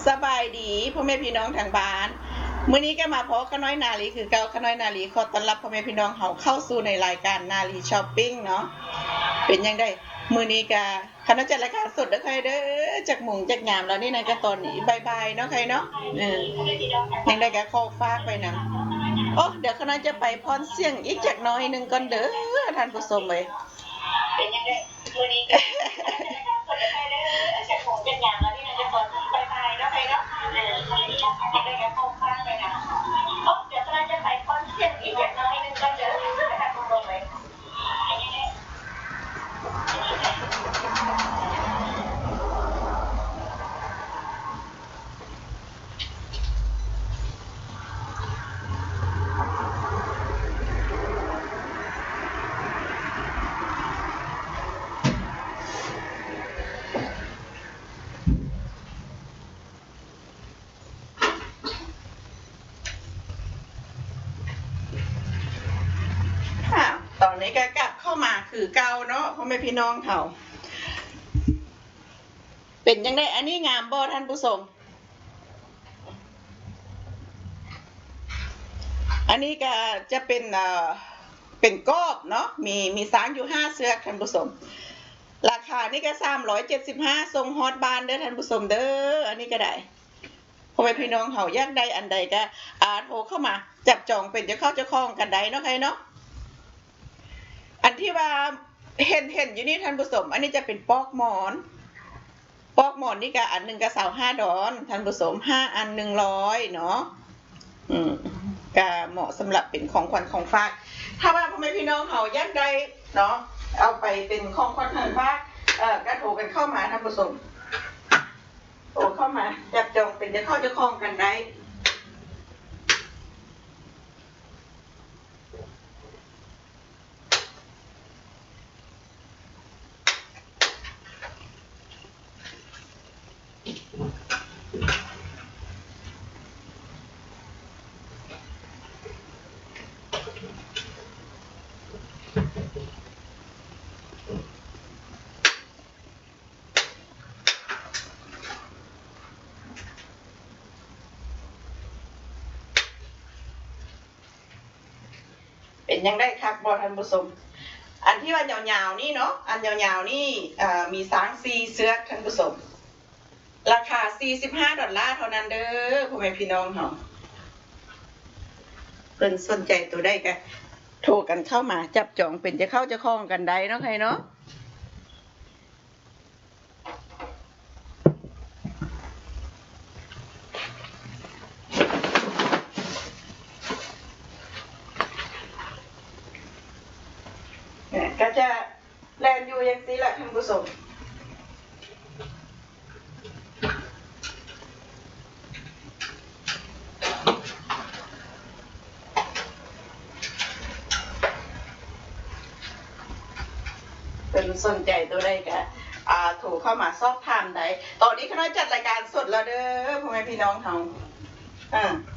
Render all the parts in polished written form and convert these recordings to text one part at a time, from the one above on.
สบายดีพ่อแม่พี่น้องทางบ้านมื้อนี้ก็มาพบข้าน้อยนาลีคือเก่าข้าน้อยนาลีขอต้อนรับพ่อแม่พี่น้องเขาเข้าสู่ในรายการนาลีช้อปปิ้งเนาะเป็นยังไงมื้อนี้ก็คณะจัดรายการสดเด้อใครเด้อจากหมุงจากงามแล้วนี่นะก็ตอนนี้บายๆเนาะใครเนาะยังได้ก็ขอฝากไปนำโอ้เดี๋ยวคณะจะไปพรเสียงอีกจักน้อยนึงก่อนเด้อท่านผู้ชมเอ้ยเป็นยังไงมื้อนี้จากหมุงจากงามแล้วนี่นะก็ตอนนี้บายๆเนาะใครเนาะยังได้ก็ขอฝากไปนำโอ้เดี๋ยวคณะจะไปพรเสียงอีกจักน้อยนึงก่อนเด้อท่านผู้ชมเอ้ยตอนนี้ก็กลับเข้ามาคือเก่าเนาะพ่อแม่พี่น้องเขาเป็นยังไงอันนี้งามบ่ท่านผู้ชมอันนี้ก็จะเป็นกอบเนาะมีสางอยู่5เสือกท่านผู้ชมราคานี่ก็375ส่งฮอดบ้านเด้อท่านผู้ชมเด้ออันนี้ก็ได้พ่อแม่พี่น้องเขาอยากได้อันใดก็โทรเข้ามาจับจองเป็นเจ้าเข้าเจ้าของกันได้เนาะใครเนาะอันที่ว่าเห็นอยู่นี่ท่านผู้ชมอันนี้จะเป็นปอกหมอนนี่ก็อันหนึ่งก็$25ท่านผู้ชม5อัน100เนาะก็เหมาะสำหรับเป็นของขวัญของฝากถ้าว่าพ่อแม่พี่น้องเขาอยากได้เนาะเอาไปเป็นของขวัญของฝากก็โทรกันเข้ามาท่านผู้ชมโทรเข้ามาจับจองเป็นเจ้าเข้าเจ้าของกันได้เป็นยังได้ครับบอท่านผู้ชมอันที่ว่ายาวๆนี่เนาะอันยาวๆนี่มีสาง4เสือกท่านผู้ชมราคา$45เท่านั้นเด้อพ่อแม่พี่น้องเขาเพิ่นสนใจตัวได้ก็โทรกันเข้ามาจับจองเป็นจะเข้าจะคล้องกันได้เนาะใครเนาะก็จะแลนอยู่อย่างนี้แหละท่านผู้ชมเป็นสนใจตัวได้ก็โทรเข้ามาสอบถามได้ตอนนี้คณะจัดรายการสดแล้วเด้อพ่อแม่พี่น้องเขา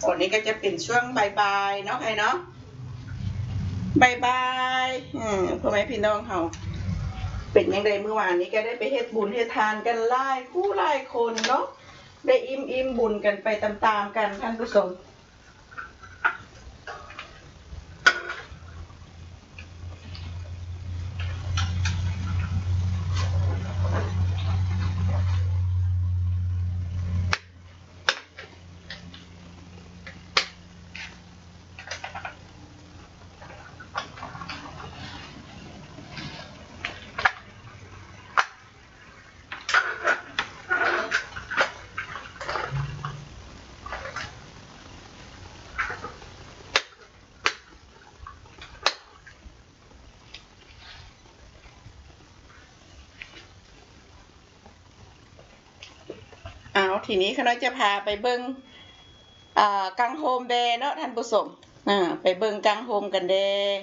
ตอนนี้ก็จะเป็นช่วงบ่ายๆเนาะใครเนาะบายพ่อแม่พี่น้องเขาเป็นยังไงเมื่อวานนี้ก็ได้ไปเฮ็ดบุญเฮ็ดทานกันหลายคู่หลายคนเนาะได้อิ่มบุญกันไปตามๆกันท่านผู้ชมทีนี้คณะจะพาไปเบิ้งกังโฮมเดย์เนาะท่านผู้ชมไปเบิ้งกังโฮมกันเดย์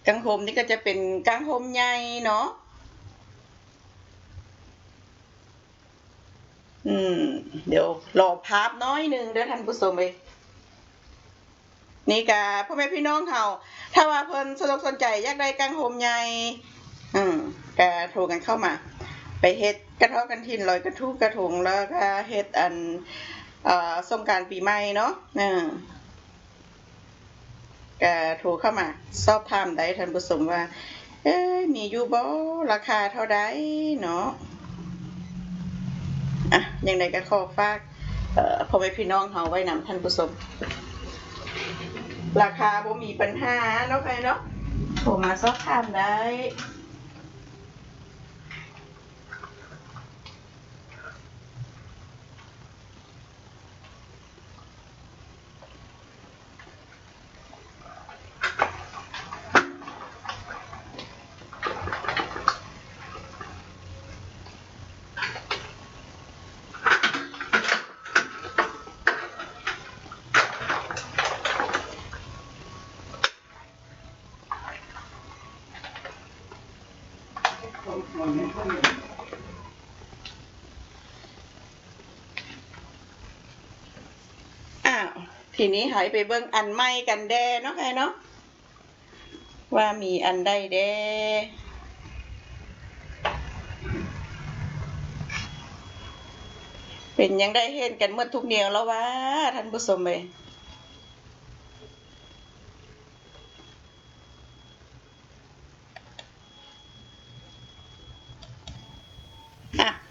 กังโฮมนี่ก็จะเป็นกังโฮมใหญ่เนาะเดี๋ยวรอภาพน้อยนึงเด้อท่านผู้ชมเอ้ย นี่กะพ่อแม่พี่น้องเขาถ้าว่าเพิ่นสนใจอยากได้กังโฮมใหญ่กะโทรกันเข้ามาไปเฮ็ด กระเทาะกันทินลอยกระทู้กระทงแล้วก็เฮ็ดอันสงกรานต์ปีใหม่เนาะก็โทรเข้ามาสอบถามได้ท่านผู้ชมว่ามีอยู่บ่ราคาเท่าใดเนาะอย่างไรก็ขอฝากพ่อแม่พี่น้องเฮาไว้นำท่านผู้ชมราคาบ่มีปัญหาเนาะใครเนาะโทรมาสอบถามได้ทีนี้หายไปเบิ่งอันใหม่กันแด่เนาะใครเนาะว่ามีอันใดแด่เป็นยังได้เห็นกันเมื่อทุกเนียวแล้วว่าท่านผู้ชมเอ้ย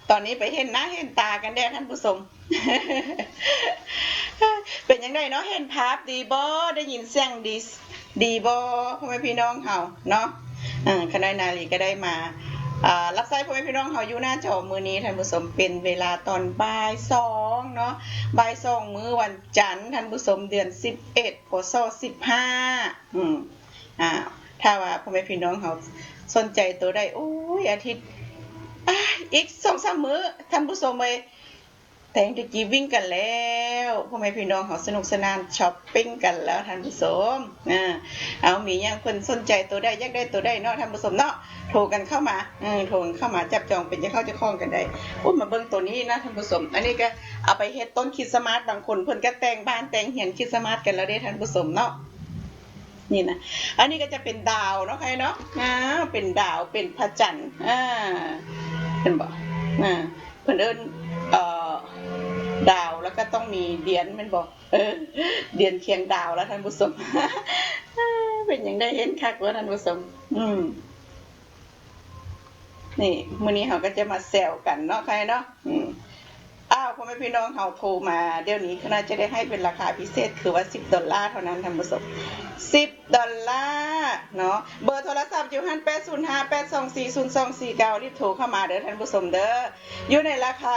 ตอนนี้ไปเห็นหน้าเห็นตากันแด่ท่านผู้ชม เป็นยังไงเนาะเห็นภาพดีบ่ได้ยินเสียงดีบ่พ่อแม่พี่น้องเฮาเนาะคณะนาลีก็ได้มารับใช้พ่อแม่พี่น้องเฮาอยู่หน้าจอมื้อนี้ท่านผู้ชมเป็นเวลาตอนบ่าย2เนาะบ่าย2มื้อวันจันทร์ท่านผู้ชมเดือน11พศ15ถ้าว่าพ่อแม่พี่น้องเฮาสนใจตัวได้โอ้ยอาทิตย์อีก 2-3 มื้อท่านผู้ชมเอ้ยแต่งตะกี้วิ่งกันแล้วพ่อแม่พี่น้องเขาสนุกสนานช้อปปิ้งกันแล้วท่านผู้ชมเอามีอย่างคนสนใจตัวได้อยากได้ตัวได้เนาะท่านผู้ชมเนาะโทรกันเข้ามาโทรเข้ามาจับจองเป็นจะเข้าจะคล้องกันได้มาเบิ่งตัวนี้นะท่านผู้ชมอันนี้ก็เอาไปเฮ็ดต้นคริสต์มาสบางคนเพิ่นก็แต่งบ้านแต่งเฮียนคริสต์มาสกันแล้วเด้ท่านผู้ชมเนาะนี่นะอันนี้ก็จะเป็นดาวเนาะใครเนาะเป็นดาวเป็นพระจันทร์เพิ่นบอกเพิ่นเอิ้นดาวแล้วก็ต้องมีเดียนมันบอกเดียนเคียงดาวแล้วท่านผู้ชม เป็นอย่างได้เห็นคักว่าท่านผู้ชมนี่มื้อนี้เราก็จะมาแซวกันเนาะใครเนาะพ่อแม่พี่น้องเขาโทรมาเดี๋ยวนี้คณะจะได้ให้เป็นราคาพิเศษคือว่า$10เท่านั้นท่านผู้ชม$10เนาะเบอร์โทรศัพท์อยู่หั่น805-824-0249รีบโทรเข้ามาเด้อท่านผู้ชมเด้ออยู่ในราคา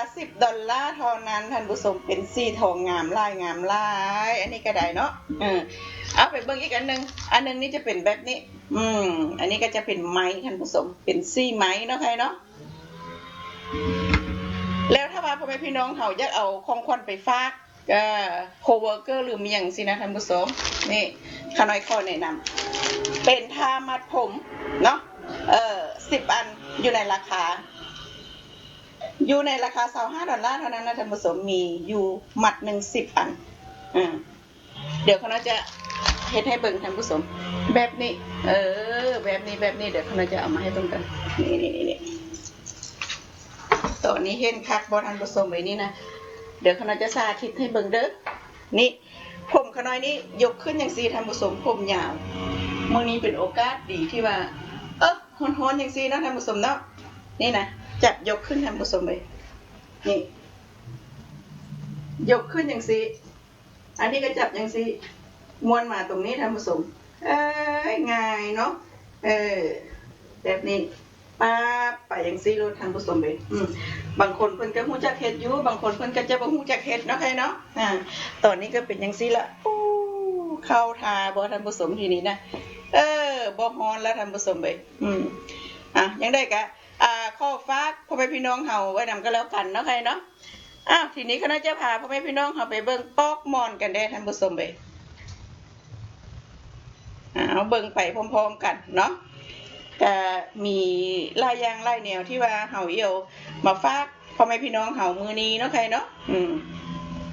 $10เท่านั้นท่านผู้ชมเป็นสีทองงามลายงามลายอันนี้ก็ได้เนาะเอาไปเบิ่งอีกอันนึงนี่จะเป็นแบบนี้อันนี้ก็จะเป็นไม้ท่านผู้ชมเป็นสีไม้เนาะใครเนาะแล้วถ้าว่าพ่อแม่พี่น้องเขาอยากเอาของขวัญไปฝากโคเวิร์กเกอร์หรือมีอย่างสินะท่านผู้ชมนี่ข้าน้อยข้อแนะนำเป็นผ้ามัดผมเนาะ10 อันอยู่ในราคา$25เท่านั้นนะท่านผู้ชมมีอยู่มัดหนึ่ง10 อันเดี๋ยวเขาจะเฮ็ดให้เบิ่งท่านผู้ชมแบบนี้แบบนี้เดี๋ยวเขาจะเอามาให้เบิ่งกันนี่ตอนนี้เห็นคักบ่ทันผู้ชมไว้นี่นะเดี๋ยวคณะจะสาธิตให้เบิ่งเด้อนี่ผมขน้อยนี่ยกขึ้นอย่างซี่ท่านผู้ชมผมยาวมื้อนี้เป็นโอกาสดีที่ว่าฮ้อนๆอย่างซี่เนาะท่านผู้ชมเนาะนี่นะจับยกขึ้นท่านผู้ชมเลยนี่ยกขึ้นอย่างซี่อันนี้ก็จับอย่างซี่ม้วนมาตรงนี้ท่านผู้ชมง่ายเนาะแบบนี้ป้าไปอย่างซี่โลดท่านผู้ชมเลยบางคนเพิ่นก็ฮู้จักเฮ็ดอยู่บางคนเพิ่นก็จะบ่ฮู้จักเฮ็ดเนาะใครเนาะตอนนี้ก็เป็นอย่างซี่ละเข้าทาบ่ท่านผู้ชมทีนี้นะบ่ฮ้อนแล้วท่านผู้ชมเอ้ยยังได้ก็ข้อฝากพ่อแม่พี่น้องเฮาไว้นำก็แล้วกันเนาะใครเนาะทีนี้คณะจะพาพ่อแม่พี่น้องเฮาไปเบิ่งปอกหมอนกันได้ท่านผู้ชมเอ้ยเอาเบิ่งไปพร้อมๆกันเนาะก็มีหลายอย่างหลายแนวที่ว่าเฮาเอี่ยวมาฝากพ่อแม่พี่น้องเฮามื้อนี้เนาะใครเนาะ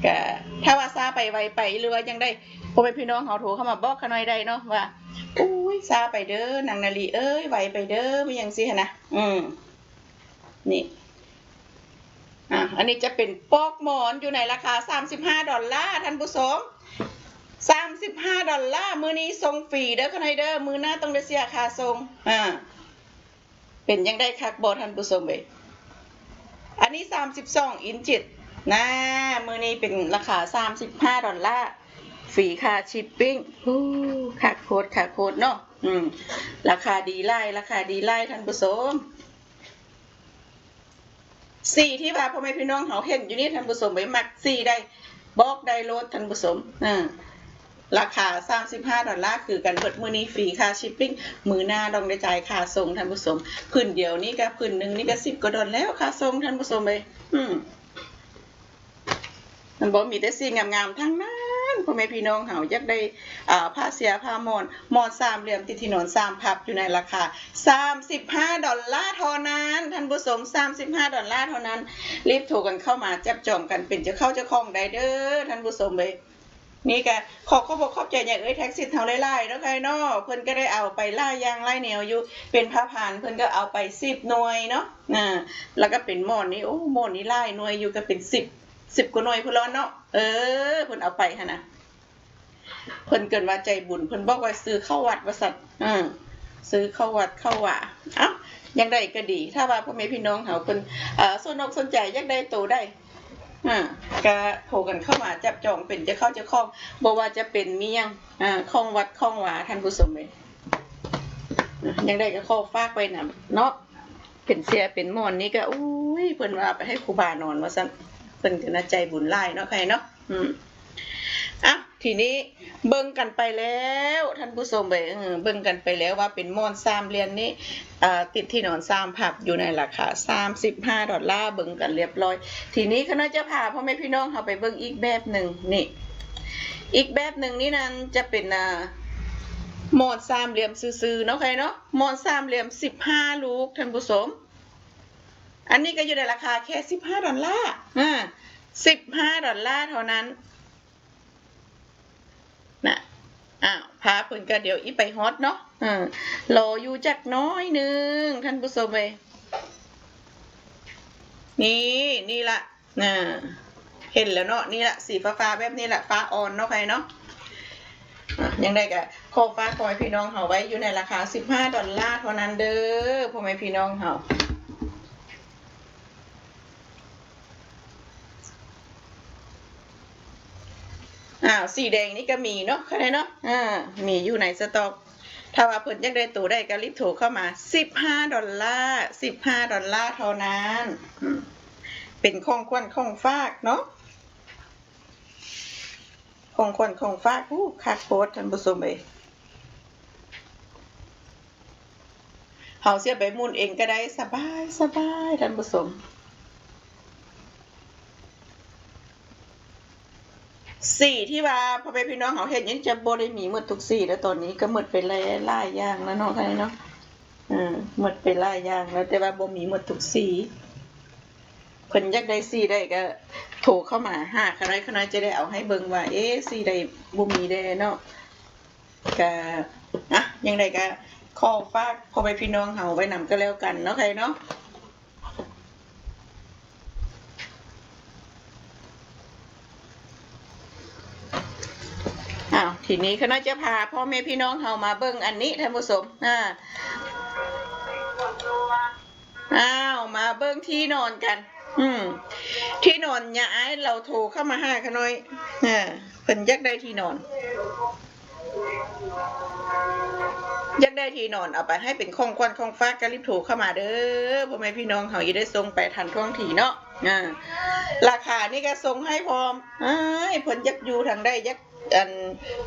ก็ถ้าว่าซาไปไวไปหรือว่ายังได้พ่อแม่พี่น้องเฮาโทรเข้ามาบอกกันหน่อยได้เนาะว่าอุ้ยซาไปเด้อนางนาลีไวไปเด้อมีหยังสิหั่นนะนี่ อันนี้จะเป็นปอกหมอนอยู่ในราคา$35ท่านผู้ชม$35มื้อนี้ส่งฟรีเด้อค่ะเด้อมื้อหน้าต้องได้เสียค่าส่งเป็นยังได้คักบ่ท่านผู้ชมเอ้ยอันนี้32อินจิตนะมื้อนี้เป็นราคา$35ฟรีค่าชิปปิ้งค่าโค้ดเนาะราคาดีไล่ท่านผู้ชมสีที่ว่าพ่อแม่พี่น้องเขาเห็นอยู่นี่ท่านผู้ชมไปมักสีได้บอกได้โลดท่านผู้ชมราคา$35คือกันเบิดมื้อนี้ฟรีค่าชิปปิ้งมื้อหน้าต้องได้จ่ายค่าส่งท่านผู้ชมพื้นเดียวนี้ก็พื้นนึงนี่ก็10กว่าดอลแล้วค่าส่งท่านผู้ชมเอ้ยมันบ่มีแต่สีงามๆทั้งนั้นพ่อแม่พี่น้องเฮาอยากได้ผ้าเสียผ้ามอนสามเหลี่ยมติดที่นอน3พับอยู่ในราคา$35เท่านั้นท่านผู้ชม$35เท่านั้นรีบโทรกันเข้ามาจับจองกันเป็นเจ้าเข้าเจ้าของได้เด้อท่านผู้ชมเอ้ยนี่ก็ขอบใจอย่างแท็กซี่เฮาหลายๆเนาะใครเนาะเพิ่นก็ได้เอาไปล่าอย่างไล่แนวอยู่เป็นผ้าผ่านเพิ่นก็เอาไป10หน่วยเนาะแล้วก็เป็นหมอนนี่หมอนนี่หลายหน่วยอยู่ก็เป็น10กว่าหน่วยพุ่นแล้วเนาะเพิ่นเอาไปหั่นน่ะเพิ่นเกินว่าใจบุญเพิ่นบอกว่าซื้อเข้าวัดว่าซั่นซื้อเข้าวัดเข้าว่ายังได้ก็ดีถ้าว่าพ่อแม่พี่น้องเฮาเพิ่นสนใจอยากได้โตได้ก็โทรกันเข้ามาจับจองเป็นจะเข้าจะคล้องบ่ว่าจะเป็นเมียงคล้องวัดคล้องหวาท่านผู้ชมเอ้ยยังได้ก็ขอฝากไว้น่ะเนาะเป็นเสียเป็นหมอนนี่ก็เพิ่นว่าไปให้ครูบานอนว่าซั่นเพิ่นก็น่าใจบุญหลายเนาะใครเนาะทีนี้เบิ่งกันไปแล้วท่านผู้ชมเบิ่งกันไปแล้วว่าเป็นหมอน3เหรียญนี้ติดที่นอน3พับอยู่ในราคา$35เบิ่งกันเรียบร้อยทีนี้คณะจะพาพ่อแม่พี่น้องเฮาไปเบิ่งอีกแบบนึงนี่อีกแบบนึงนี่นั้นจะเป็นหมอน3เหลี่ยมซื่อๆเนาะใครเนาะหมอน3เหลี่ยม15ลูกท่านผู้ชมอันนี้ก็อยู่ในราคาแค่$15$15เท่านั้นน่ะพาเพิ่นก็เดี๋ยวอีไปฮอตเนาะรออยู่จักน้อยนึงท่านผู้ชมเอ้ยนี่ล่ะเห็นแล้วเนาะนี่ล่ะสีฟ้าแบบนี้ล่ะฟ้าอ่อนเนาะใครเนาะยังได้ก็ขอฝากพ่อแม่พี่น้องเฮาไว้อยู่ในราคา$15เท่านั้นเด้อพ่อแม่พี่น้องเฮาสีแดงนี่ก็มีเนาะใครเนาะมีอยู่ในสต็อกถ้าว่าเพิ่นอยากได้ตัวได้ก็รีบโทรเข้ามา$15เท่านั้นเป็นของขวัญของฝากเนาะของขวัญของฝากคักโพสท่านผู้ชมเอ้ยเฮาเสียไปมุ่นเองก็ได้สบายท่านผู้ชมสีที่ว่าพ่อแม่พี่น้องเขาเห็นยังจะบ่ได้มีหมดทุกสีแล้วตอนนี้ก็หมดไปหลายอย่างแล้วเนาะใครเนาะหมดไปหลายอย่างแล้วแต่ว่าบ่มีหมดทุกสีเพิ่นอยากได้สีได้ก็โทรเข้ามาหาคณะจะได้เอาให้เบิ่งว่าสีใดบ่มีได้เนาะก็ยังไดก็ขอฝากพ่อแม่พี่น้องเฮาไว้นำก็แล้วกันเนาะใครเนาะทีนี้คณะจะพาพ่อแม่พี่น้องเฮามาเบิ่งอันนี้ท่านผู้ชมมาเบิ่งที่นอนกันที่นอนย้ายเราโทรเข้ามาหาขน้อยเพิ่นอยากได้ที่นอนอยากได้ที่นอนเอาไปให้เป็นของขวัญของฝากก็รีบโทรเข้ามาเด้อพ่อแม่พี่น้องเฮาอย่าได้ส่งไปทันท่วงทีเนาะราคานี่ก็ส่งให้พร้อมเพิ่นอยากอยู่ทางใดอยาก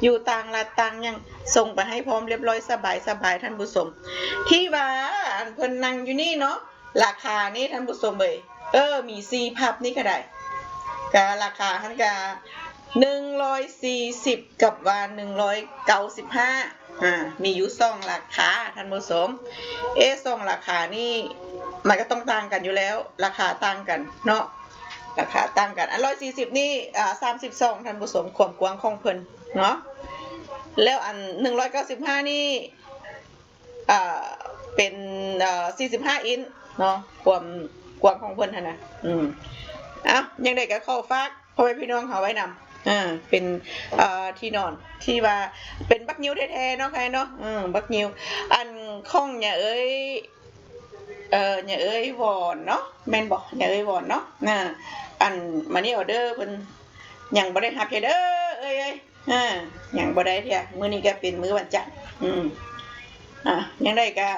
อยู่ต่างละต่างยังส่งไปให้พร้อมเรียบร้อยสบายท่านผู้ชมที่ว่าเพิ่นนั่งอยู่นี่เนาะราคานี่ท่านผู้ชมมี4พับนี่ก็ได้ก็ราคาหันก็140กับว่า195มีอยู่2ราคาท่านผู้ชม2ราคานี่มันก็ต้องต่างกันอยู่แล้วราคาต่างกันเนาะราคาต่างกันอัน140นี่32ท่านผู้ชมความกว้างของเพิ่นเนาะแล้วอัน195นี่เป็น45อินช์เนาะความกว้างของเพิ่นหั่นน่ะ ยังได้ก็ขอฝากพ่อแม่พี่น้องเขาไว้นำเป็นที่นอนที่ว่าเป็นบักนิ้วแท้ๆเนาะใครเนาะบักนิ้วอันข้องอย่าเอ้ยอย่าเอ้ยวอนเนาะแม่นบ่อย่าเอ้ยวอนเนาะอันมานี่ออเดอร์เพิ่นยังบ่ได้รับเด้อเอ้ยยังบ่ได้เที่ยมื้อนี้ก็เป็นมื้อวันจันทร์ยังได้ก็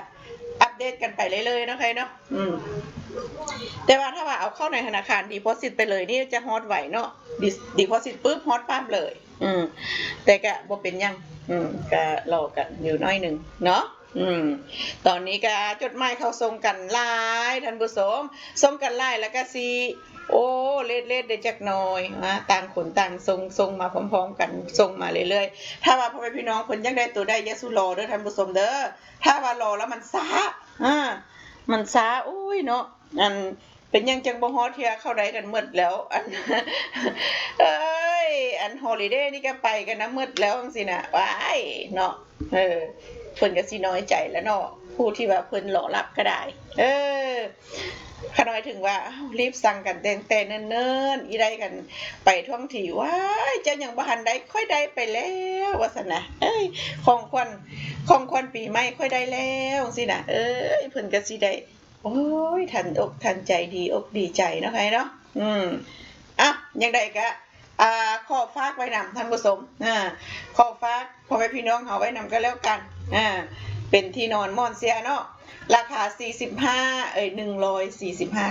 อัปเดตกันไปเรื่อยๆเนาะใครเนาะแต่ว่าถ้าว่าเอาเข้าในธนาคารดีโพสิตไปเลยนี่จะฮอตไหวเนาะดีโพสิตปุ๊บฮอตปั๊บเลยแต่ก็บ่เป็นหยังก็รอกันอยู่น้อยหนึ่งเนาะตอนนี้ก็จดหมายเขาส่งกันหลายท่านผู้ชมส่งกันหลายแล้วก็สิโอ้เล็ดได้จักหน่อยต่างคนต่างส่งมาพร้อมๆกันส่งมาเรื่อยๆถ้าว่าพ่อแม่พี่น้องคนยังได้ตัวได้อยาสุรอเด้อท่านผู้ชมเด้อถ้าว่ารอแล้วมันช้ามันช้าอุ้ยเนาะอันเป็นยังจังบ่ฮอดเที่ยเข้าได้กันหมดแล้วอันเอ้ยอันฮอลิเดย์นี่ก็ไปกันนะหมดแล้วจังซี่น่ะว้ายเนาะเพิ่นก็สิน้อยใจแล้วเนาะผู้ที่ว่าเพิ่นรอรับก็ได้ขน้อยถึงว่ารีบสั่งกันแต่เนิ่นๆอีได้กันไปท่องที่ว้ายเจ้ายังบ่ทันได้ค่อยได้ไปแล้วว่าซั่นนะของขวัญปีใหม่ค่อยได้แล้วจังซี่น่ะเพิ่นก็สิได้โอ้ยทันอกทันใจดีอกดีใจเนาะใครเนาะยังได้ก็ขอฝากไว้นำท่านผู้ชมขอฝากพ่อแม่พี่น้องเฮาไว้นำก็แล้วกันเป็นที่นอนม่อนเสียเนาะราคา145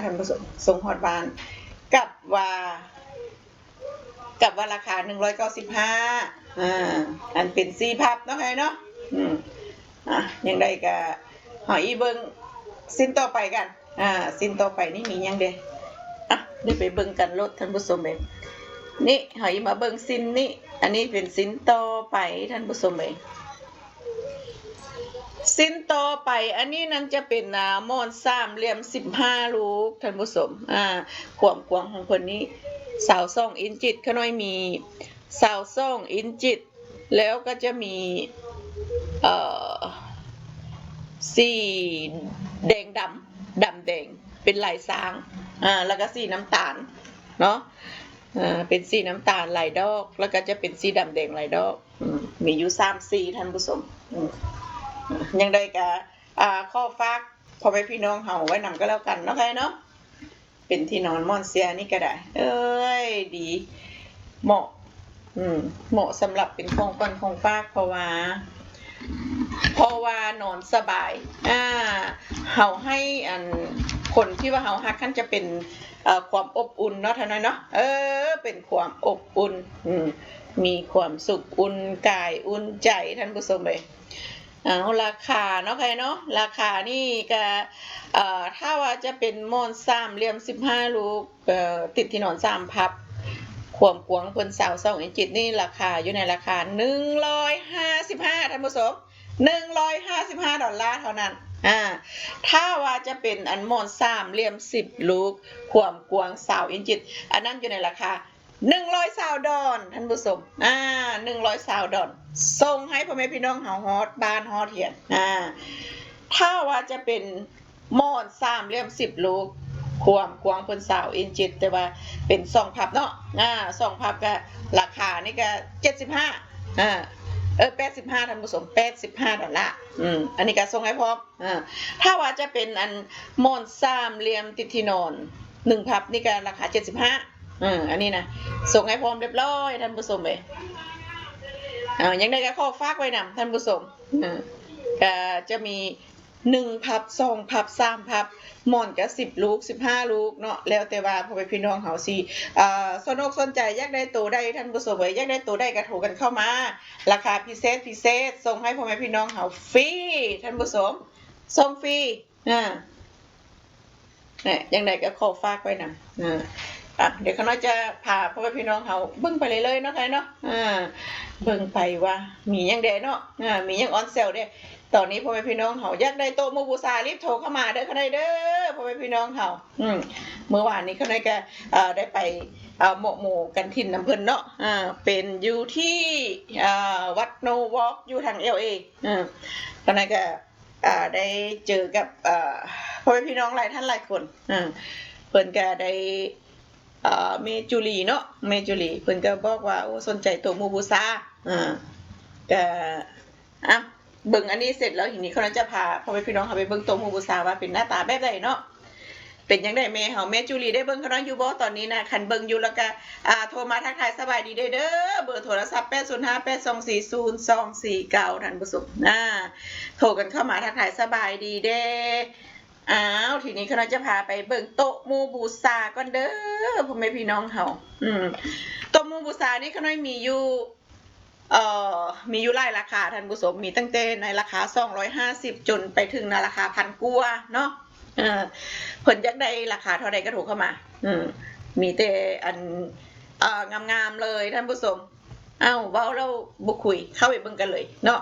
ท่านผู้ชมส่งฮอดบ้านกับว่าราคา195อันเป็น4พับเนาะใครเนาะยังได้ก็หอยเบิ่งสิ้นต่อไปกันสิ้นต่อไปนี่มีหยังเด้ได้ไปเบิ่งกันรถท่านผู้ชมเองนี่หอยมาเบิ่งสิ้นนี่อันนี้เป็นสิ้นต่อไปท่านผู้ชมเองสิ้นต่อไปอันนี้นั้นจะเป็นมอน3เหลี่ยม15ลูกท่านผู้ชมความกว้างของเพิ่นนี้22อินจิตขน้อยมี22อินจิตแล้วก็จะมีสีแดงดำแดงเป็นลายสร้างแล้วก็สีน้ำตาลเนาะเป็นสีน้ำตาลลายดอกแล้วก็จะเป็นสีดำแดงลายดอกมีอยู่3สีท่านผู้ชมยังได้ก็ข้อฝากพ่อแม่พี่น้องเฮาไว้นำก็แล้วกันเนาะใครเนาะเป็นที่นอนม่อนเสียนี่ก็ได้ดีเหมาะสำหรับเป็นของขวัญของฝากเพราะว่านอนสบายเฮาให้อันคนที่ว่าเฮาฮักคั่นจะเป็นความอบอุ่นเนาะท่านเนาะเป็นความอบอุ่นมีความสุขอุ่นกายอุ่นใจท่านผู้ชมเลยราคาเนาะใครเนาะราคานี่ก็ถ้าว่าจะเป็นมอน3เหลี่ยม15ลูกติดที่นอน3พับความกว้างเพิ่น22อินชนี่ราคาอยู่ในราคา155ท่านผู้ชม$155เท่านั้นถ้าว่าจะเป็นอันมอน3เหลี่ยม10ลูกความกว้าง20อินชอันนั้นอยู่ในราคา$120ท่านผู้ชม$120ส่งให้พ่อแม่พี่น้องเฮาฮอดบ้านฮอดเฮียนถ้าว่าจะเป็นมอน3เหลี่ยม10ลูกความกว้างเพิ่น20อินชแต่ว่าเป็น2พับเนาะ2พับก็ราคานี่ก็7585ท่านผู้ชม$85อันนี้ก็ส่งให้พร้อมถ้าว่าจะเป็นอันมอน3เหลี่ยมติดที่นอน1พับนี่ก็ราคา75อันนี้นะส่งให้พร้อมเรียบร้อยท่านผู้ชมเอ้ยยังได้ก็ขอฝากไว้นำท่านผู้ชมก็จะมี1พับ2พับ3พับหมอนก็10ลูก15ลูกเนาะแล้วแต่ว่าพ่อแม่พี่น้องเฮาสิสนใจอยากได้ตัวใดท่านผู้ชมเอ้ยอยากได้ตัวใดก็โทรกันเข้ามาราคาพิเศษส่งให้พ่อแม่พี่น้องเฮาฟรีท่านผู้ชมส่งฟรียังได้ก็ขอฝากไว้นำเดี๋ยวเขาน้อยจะพาพ่อแม่พี่น้องเขาเบิ่งไปเลยๆเนาะใครเนาะเบิ่งไปว่ามีหยังแดเนาะมีหยังออนเซลเด้ตอนนี้พ่อแม่พี่น้องเขาอยากได้โต๊ะหมู่บูชารีบโทรเข้ามาเด้อเขาได้เด้อพ่อแม่พี่น้องเขาเมื่อวานนี้เขาน้อยก็ได้ไปหมู่กันทินน้ำเพิ่นเนาะเป็นอยู่ที่วัดโนวอล์กอยู่ทาง LA เขาน้อยก็ได้เจอกับพ่อแม่พี่น้องหลายท่านหลายคนเพิ่นก็ได้ เมจุลีเนาะเมจุลีเพิ่นก็บอกว่าโอ้สนใจตัวหมู่บูชาก็อ่ะเบิ่งอันนี้เสร็จแล้วทีนี้เขาจะพาพ่อแม่พี่น้องเฮาไปเบิ่งตัวหมู่บูชาว่าเป็นหน้าตาแบบใดเนาะเป็นจังได๋แม่เฮาแม่จุลีได้เบิ่งเขาเนาะอยู่บ่ตอนนี้นะคันเบิ่งอยู่แล้วก็โทรมาทักทายสบายดีเด้อเบอร์โทรศัพท์80582402249ท่านผู้ชมโทรกันเข้ามาทักทายสบายดีเด้ทีนี้เขาจะพาไปเบิ่งโต๊ะหมู่บูชาก่อนเด้อพ่อแม่พี่น้องเฮาโต๊ะหมู่บูชานี่เขามีอยู่มีอยู่หลายราคาท่านผู้ชมมีตั้งแต่ในราคา250จนไปถึงในราคา1,000กว่าเนาะเพิ่นอยากได้ราคาเท่าใดก็โทรเข้ามามีแต่อันงามๆเลยท่านผู้ชมเว้าแล้วบ่คุยเข้าไปเบิ่งกันเลยเนาะ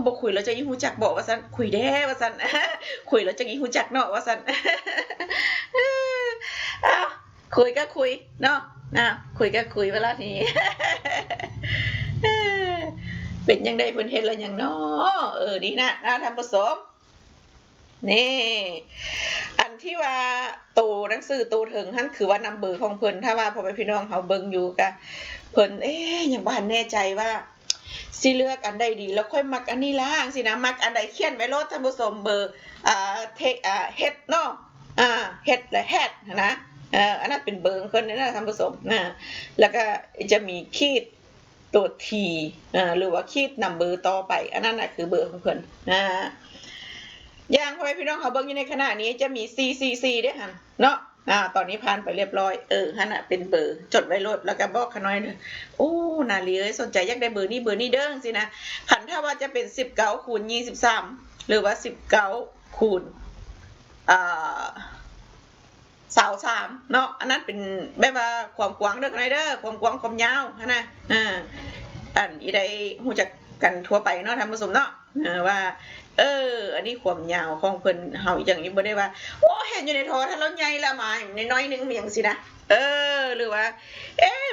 บ่คุยแล้วจะยิ่งรู้จักบอกว่าซั่นคุยแด้ว่าซั่นคุยแล้วจะยิ่งรู้จักเนาะว่าซั่นคุยก็คุยเนาะคุยก็คุยเวลานี้เป็นยังไงเพิ่นเฮ็ดแล้วหยังเนาะนี่นะท่านผู้ชมนี่อันที่ว่าตัวหนังสือตัวถึงหั่นคือว่านํเบอร์ของเพิ่นถ้าว่าพ่อแม่พี่น้องเฮาเบิ่งอยู่ก็เพิ่นยังบ่ทันแน่ใจว่าสิเลือกอันใดดีแล้วค่อยมักอันนี้ล่ะจังซี่นะมักอันใดเขียนไว้โลดท่านผู้ชมเบอร์เฮ็ดเนาะเฮ็ดและแฮดนะอันนั้นเป็นเบอร์ของเพิ่นนะท่านผู้ชมแล้วก็จะมีขีดตัว T หรือว่าขีดนัมเบอร์ต่อไปอันนั้นน่ะคือเบอร์ของเพิ่นอย่างพ่อแม่พี่น้องเขาเบิ่งอยู่ในขณะนี้จะมี CCC ด้วยหั่นเนาะตอนนี้ผ่านไปเรียบร้อยหั่นน่ะเป็นเบอร์จดไว้โลดแล้วก็บอกเขาน้อยโอ้นาลีเอ้ยสนใจอยากได้เบอร์นี้เด้อสินะคันถ้าว่าจะเป็น19คูณ23หรือว่า19คูณ23เนาะอันนั้นเป็นแบบว่าความกว้างเด้อกันเด้อความกว้างความยาวหั่นน่ะอันอีใดฮู้จักกันทั่วไปเนาะท่านผู้ชมเนาะว่าอันนี้ความยาวของเพิ่นเฮาอย่างนี้บ่ได้ว่าโอ้เห็นอยู่ในโทรทัศน์แล้วใหญ่ละมาน้อยๆนึงมีหยังสินะหรือว่า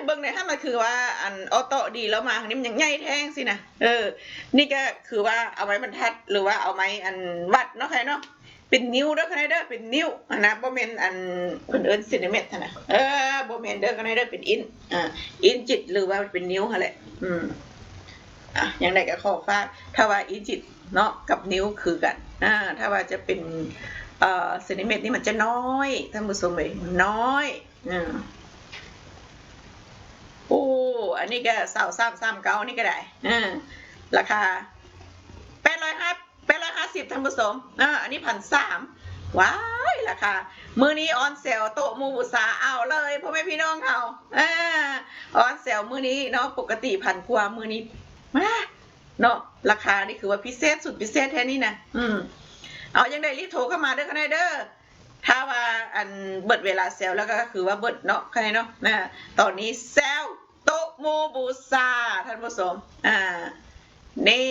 เบิ่งได้ถ้ามันคือว่าอันออโต้ดีแล้วมาอันนี้มันยังใหญ่แท้งสินะนี่ก็คือว่าเอาไม้บรรทัดหรือว่าเอาไม้อันวัดเนาะใครเนาะเป็นนิ้วเด้อค่ะเด้อเป็นนิ้วนะบ่แม่นอันเพิ่นเอิ้นเซนติเมตรนะบ่แม่นเด้อค่ะเด้อเป็นอินอินจิตหรือว่าเป็นนิ้วหั่นแหละอย่างไรก็ขอฝากถ้าว่าอินจิตเนาะกับนิ้วคือกันถ้าว่าจะเป็นเซนติเมตรนี่มันจะน้อยท่านผู้ชมเอ้ยน้อยโอ้อันนี้ก็2339นี่ก็ได้ราคา850ท่านผู้ชมอันนี้1,300ว้ายราคามื้อนี้ออนเซลโต๊ะหมู่บูชาเอาเลยพ่อแม่พี่น้องเฮาออนเซลมื้อนี้เนาะปกติ1,000กว่ามื้อนี้เนาะราคานี่คือว่าพิเศษสุดพิเศษแท้นี่นะเอายังได้รีบโทรเข้ามาเด้อค่ะเด้อถ้าว่าอันเบิดเวลาเซลแล้วก็คือว่าเบิดเนาะค่ะเนาะตอนนี้เซลโต๊ะหมู่บูชาท่านผู้ชมนี่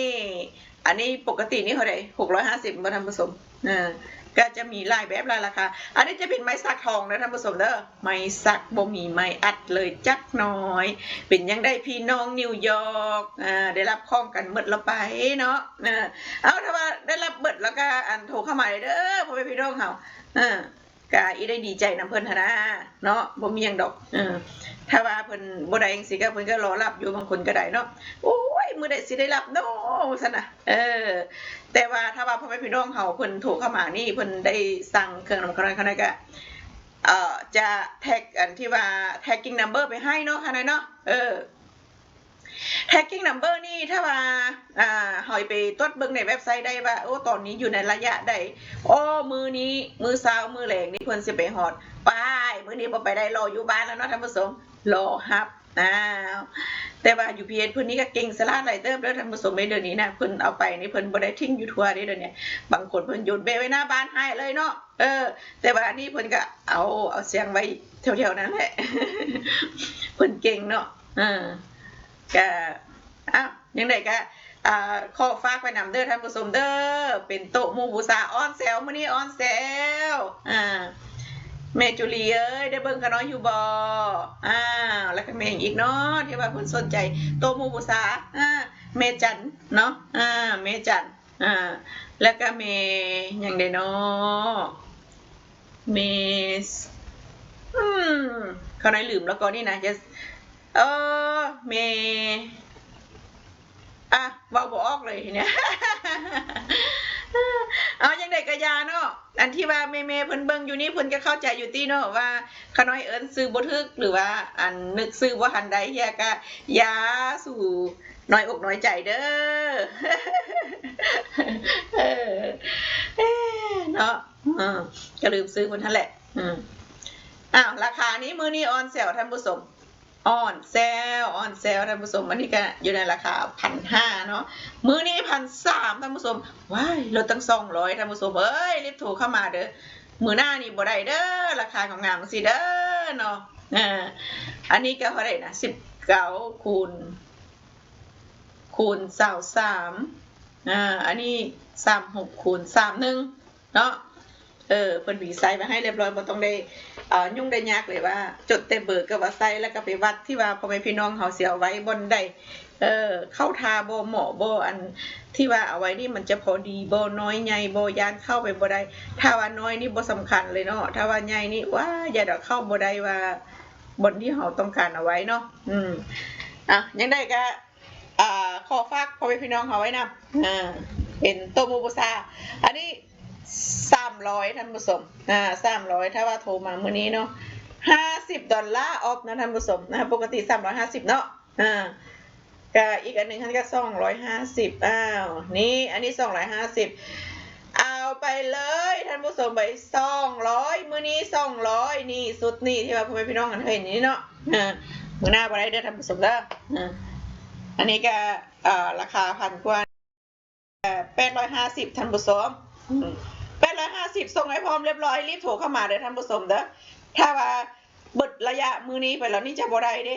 อันนี้ปกตินี่เท่าไหร่650บ่ท่านผู้ชมก็จะมีหลายแบบหลายราคาอันนี้จะเป็นไม้สักทองนะท่านผู้ชมเด้อไม้สักบ่มีไม้อัดเลยจักน้อยเป็นยังได้พี่น้องนิวยอร์กได้รับข้องกันหมดละไปเนาะเอาถ้าว่าได้รับเบิดแล้วก็อันโทรเข้ามาเด้อพ่อแม่พี่น้องเฮาก็อีได้ดีใจนำเพิ่นหั่นนะเนาะบ่มีหยังดอกถ้าว่าเพิ่นบ่ได้จังซี่ก็เพิ่นก็รอรับอยู่บางคนก็ได้เนาะโอ้ยมื้อใดสิได้รับเนาะซั่นน่ะแต่ว่าถ้าว่าพ่อแม่พี่น้องเฮาเพิ่นโทรเข้ามานี่เพิ่นได้สั่งเครื่องนำเขาได้ก็จะแท็กอันที่ว่า tagging number ไปให้เนาะค่ะเนาะtagging number นี่ถ้าว่าเฮาไปตรวจเบิ่งในเว็บไซต์ได้ว่าโอ้ตอนนี้อยู่ในระยะใดมื้อนี้มื้อเช้ามื้อแลงนี่เพิ่นสิไปฮอดไปมื้อนี้บ่ไปได้รออยู่บ้านแล้วเนาะท่านผู้ชมรอรับแต่ว่า UPS เพิ่นนี่ก็เก่งสลาดหลายเติบเด้อท่านผู้ชมเดี๋ยวนี้นะเพิ่นเอาไปนี่เพิ่นบ่ได้ทิ้งอยู่ทั่วเด้อเดี๋ยวนี้บางคนเพิ่นโยนไว้หน้าบ้านให้เลยเนาะแต่ว่าอันนี้เพิ่นก็เอาเสียงไว้แถวๆนั้นแหละเพิ่นเก่งเนาะก็ยังไงก็ขอฝากไปนำเด้อท่านผู้ชมเด้อเป็นโต๊ะหมู่บูชาออนเซลมื้อนี้ออนเซลแม่จุลีเอ้ยได้เบิ่งกันน้อยอยู่บ่แล้วก็แม่อีกเนาะที่ว่าเพิ่นสนใจโต๊ะหมู่บูชาแม่จันเนาะแม่จันแล้วก็แม่หยังได้เนาะแม่ อืมเขาไหนลืมแล้วก็นี่นะจะเออเมอ่ะเว้าบ่ออกเลยทีเนี้ยเอายังไดก็ยาเนาะอันที่ว่าเมเพิ่นเบิ่งอยู่นี่เพิ่นก็เข้าใจอยู่ติเนาะว่าขาน้อยเอิ้นซื้อบ่ถูกหรือว่าอันนึกซื้อบ่ทันใดเฮียก็ยาสู่น้อยอกน้อยใจเด้อเออเอ๊เนาะก็ลืมซื้อเพิ่นนั่นแหละอ้าวราคานี้มื้อนี้ออนเซลท่านผู้ชมออนเซลท่านผู้ชมอันนี้ก็อยู่ในราคา 1,500 เนาะมื้อนี้ 1,300 ท่านผู้ชมว้ายลดตั้ง200ท่านผู้ชมเอ้ยรีบโทรเข้ามาเด้อมื้อหน้านี่บ่ได้เด้อราคาของงามจังซี่เด้อเนาะอันนี้ก็เท่าไหร่นะ19คูณ23อันนี้36คูณ31เนาะเพิ่นหวีไซส์มาให้เรียบร้อยบ่ต้องได้ยุ่งได้ยากเลยว่าจดแต่เบอร์ก็ว่าไซส์แล้วก็ไปวัดที่ว่าพ่อแม่พี่น้องเฮาสิเอาไว้บ่ได้เข้าทาบ่เหมาะบ่อันที่ว่าเอาไว้นี่มันจะพอดีบ่น้อยใหญ่บ่ย่านเข้าไปบ่ได้ถ้าว่าน้อยนี่บ่สำคัญเลยเนาะถ้าว่าใหญ่นี่ว้าอย่าดอกเข้าบ่ได้ว่าบนที่เฮาต้องการเอาไว้เนาะยังได้ก็ขอฝากพ่อแม่พี่น้องเฮาไว้นำเป็นโตโมบุซาอันนี้300ท่านผู้ชม300ถ้าว่าโทรมามื้อนี้เนาะ$50ออฟนะท่านผู้ชมนะปกติ350เนาะก็อีกอันนึงก็250นี่อันนี้250เอาไปเลยท่านผู้ชมไป200มื้อนี้200นี่สุดนี่ที่ว่าพ่อแม่พี่น้องกันเห็นนี่เนาะมื้อหน้าบ่ได้เด้อท่านผู้ชมเด้ออันนี้ก็ราคา1,000กว่า850ท่านผู้ชม850ส่งให้พร้อมเรียบร้อยรีบโทรเข้ามาเด้อท่านผู้ชมเด้อถ้าว่าเบิดระยะมื้อนี้ไปแล้วนี่จะบ่ได้เด้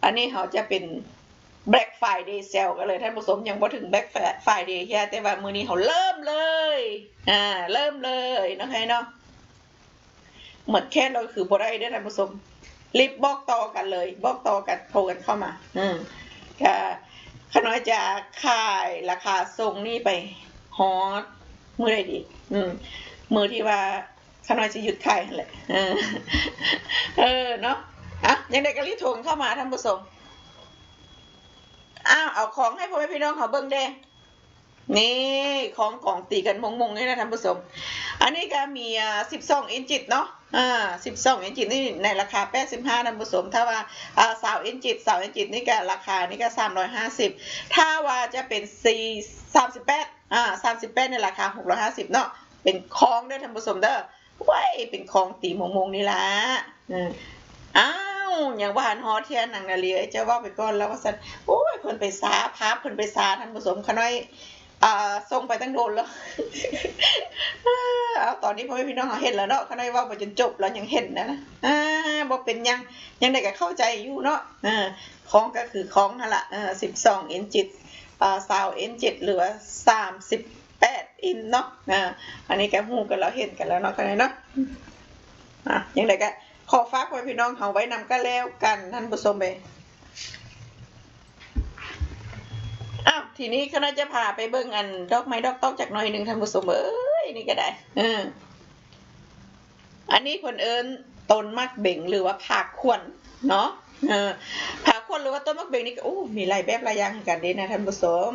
อันนี้เขาจะเป็น Black Friday sale กันเลยท่านผู้ชมยังบ่ถึง Black Friday แค่แต่ว่ามื้อนี้เขาเริ่มเลยเริ่มเลยเนาะเนาะหมดแค่เราคือบ่ได้เด้อท่านผู้ชมรีบบอกต่อกันเลยบอกต่อกันโทรกันเข้ามาก็ขน้อยจะขายราคาส่งนี่ไปฮอตมื้อใดดีมื้อที่ว่าขน้อยจะหยุดขายนั่นแหละเนาะยังได้ก็รีบโทรเข้ามาท่านผู้ชมเอาของให้พ่อแม่พี่น้องเขาเบิ่งเด้นี่ของตีกันมงๆนี่นะท่านผู้ชมอันนี้ก็มี12อินจิตเนาะ12อินจิตนี่ในราคา85ท่านผู้ชมถ้าว่า20อินจิตนี่ก็ราคานี่ก็350ถ้าว่าจะเป็น38ในราคา650เนาะเป็นของเด้อท่านผู้ชมเด้อไว้เป็นของตีมงๆนี่ล่ะอย่างว่าหันฮอเทียนหนังนาเลียจะว่าไปก่อนแล้วว่าซั่นโอ้ยเพิ่นไปสาพาเพิ่นไปสาท่านผู้ชมขน้อยส่งไปตั้งโดนแล้วตอนนี้พ่อแม่พี่น้องเห็นแล้วเนาะขน้อยเว้าไปจนจบแล้วยังเห็นนะบ่เป็นยังได้ก็เข้าใจอยู่เนาะของก็คือของนั่นล่ะ12อินจิต20อินจิตหรือว่า38อินเนาะอันนี้ก็ฮู้กันแล้วเห็นกันแล้วเนาะขน้อยเนาะยังได้ก็ขอฝากไว้พี่น้องเฮาไว้นำกันแล้วกันท่านผู้ชมเอ้ทีนี้ก็น่าจะพาไปเบิ่งอันดอกไม้ดอกตอกจากหน่อยนึงท่านผู้ชมเอ้ยนี่ก็ได้อันนี้เพิ่นเอิ้นต้นมักเบ่งหรือว่าผักขวัญเนาะผักขวัญหรือว่าต้นมักเบ่งนี่ก็มีหลายแบบหลายอย่างกันเด้นะท่านผู้ชม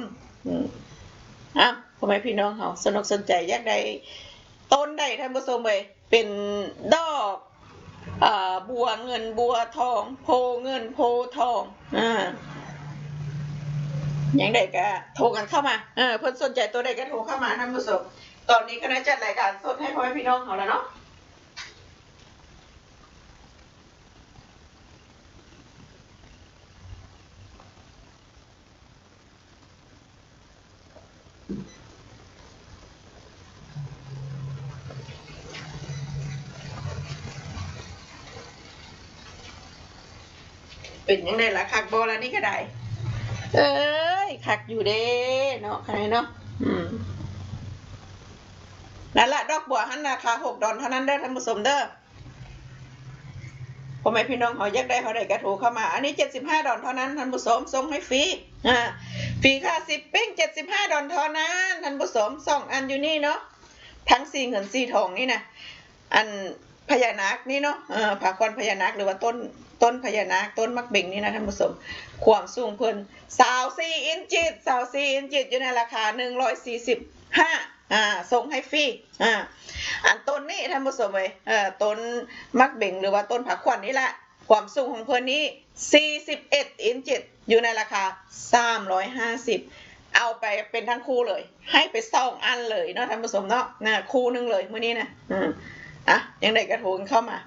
พ่อแม่พี่น้องเฮาสนุกสนใจอยากได้ต้นใดท่านผู้ชมเอ้ยเป็นดอกบัวเงินบัวทองโพเงินโพทองยังไดก็โทรกันเข้ามาเพิ่นสนใจตัวใดก็โทรเข้ามาท่านผู้ชมตอนนี้ก็ได้จัดรายการสดให้พ่อแม่พี่น้องเขาแล้วเนาะเป็นยังไงล่ะคักบ่แล้วนี่ก็ได้คักอยู่เด้เนาะใครเนาะนั่นละดอกบัวหันราคา$6เท่านั้นเด้อท่านผู้ชมเด้อพ่อแม่พี่น้องเขาอยากได้เขาได้ก็โทรเข้ามาอันนี้$75เท่านั้นท่านผู้ชมส่งให้ฟรีฟรีค่า10ปิ้ง$75เท่านั้นท่านผู้ชม2อันอยู่นี่เนาะทั้งสีเงินสีทองนี่นะอัน พญานาคนี่เนาะผาควันพญานาคหรือว่าต้นพญานาคต้นมักเบ่งนี่นะท่านผู้ชมความสูงเพิ่น24อินจิต24อินจิตอยู่ในราคา145ส่งให้ฟรีอันต้นนี้ท่านผู้ชมเว้ยต้นมักเบ่งหรือว่าต้นผาควันนี่แหละความสูงของเพิ่นนี้41อินจิตอยู่ในราคา350เอาไปเป็นทั้งคู่เลยให้ไป2อันเลยเนาะท่านผู้ชมเนาะคู่นึงเลยมื้อนี้นะยังได้กระโถนเข้ามา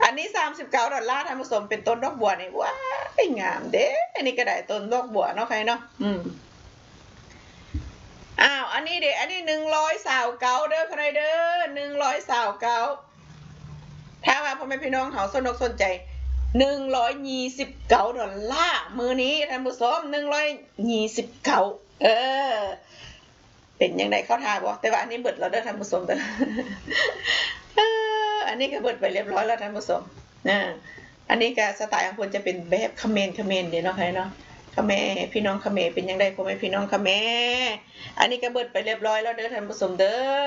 อันนี้$39ท่านผู้ชมเป็นต้นดอกบัวนี่ว้ายงามเด้อันนี้ก็ได้ต้นดอกบัวเนาะใครเนาะอันนี้เด้อันนี้129เด้อใครเด้อ129ถ้าว่าพ่อแม่พี่น้องเขาสนใจ$129มื้อนี้ท่านผู้ชม129เป็นยังไงเข้าท่าบ่แต่ว่าอันนี้เบิดแล้วเด้อท่านผู้ชมเด้ออันนี้ก็เบิดไปเรียบร้อยแล้วท่านผู้ชมอันนี้ก็สไตล์ของคนจะเป็นแบบเขมรเด้เนาะใครเนาะเขมรพี่น้องเขมรเป็นยังไงพ่อแม่พี่น้องเขมรอันนี้ก็เบิดไปเรียบร้อยแล้วเด้อท่านผู้ชมเด้อ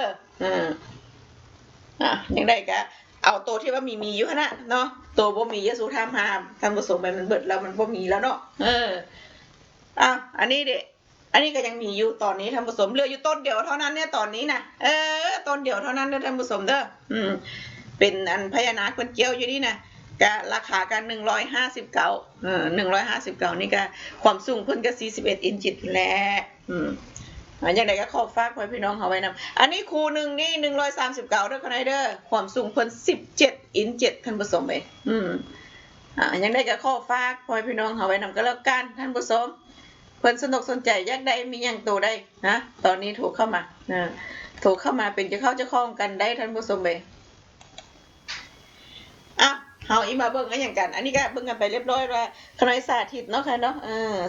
ยังไงก็เอาตัวที่ว่ามีอยู่นะเนาะตัวบ่มียะสุธามหามท่านผู้ชมไปมันเบิดแล้วมันบ่มีแล้วเนาะอันนี้เด้อันนี้ก็ยังมีอยู่ตอนนี้ท่านผู้ชมเหลืออยู่ต้นเดียวเท่านั้นเนี่ยตอนนี้นะต้นเดียวเท่านั้นเด้อท่านผู้ชมเด้อเป็นอันพญานาคเพิ่นเกี่ยวอยู่นี่นะก็ราคากัน159159นี่ก็ความสูงเพิ่นก็41อินจิตแหละอย่างใดก็ขอฝากไว้พี่น้องเฮาไว้นำอันนี้คู่นึงนี่139เด้อคนใดเด้อความสูงเพิ่น17อินจิตท่านผู้ชมเอ้ยอย่างใดก็ขอฝากไว้พี่น้องเฮาไว้นำก็แล้วกันท่านผู้ชมเพิ่นสนใจอยากได้มีหยังตัวได้นะตอนนี้โทรเข้ามาโทรเข้ามาเป็นจะเข้าจะคล้องกันได้ท่านผู้ชมเอ้ยเฮาอีมาเบิ่งกันอย่างกันอันนี้ก็เบิ่งกันไปเรียบร้อยว่าคณะสาธิตเนาะค่ะเนาะ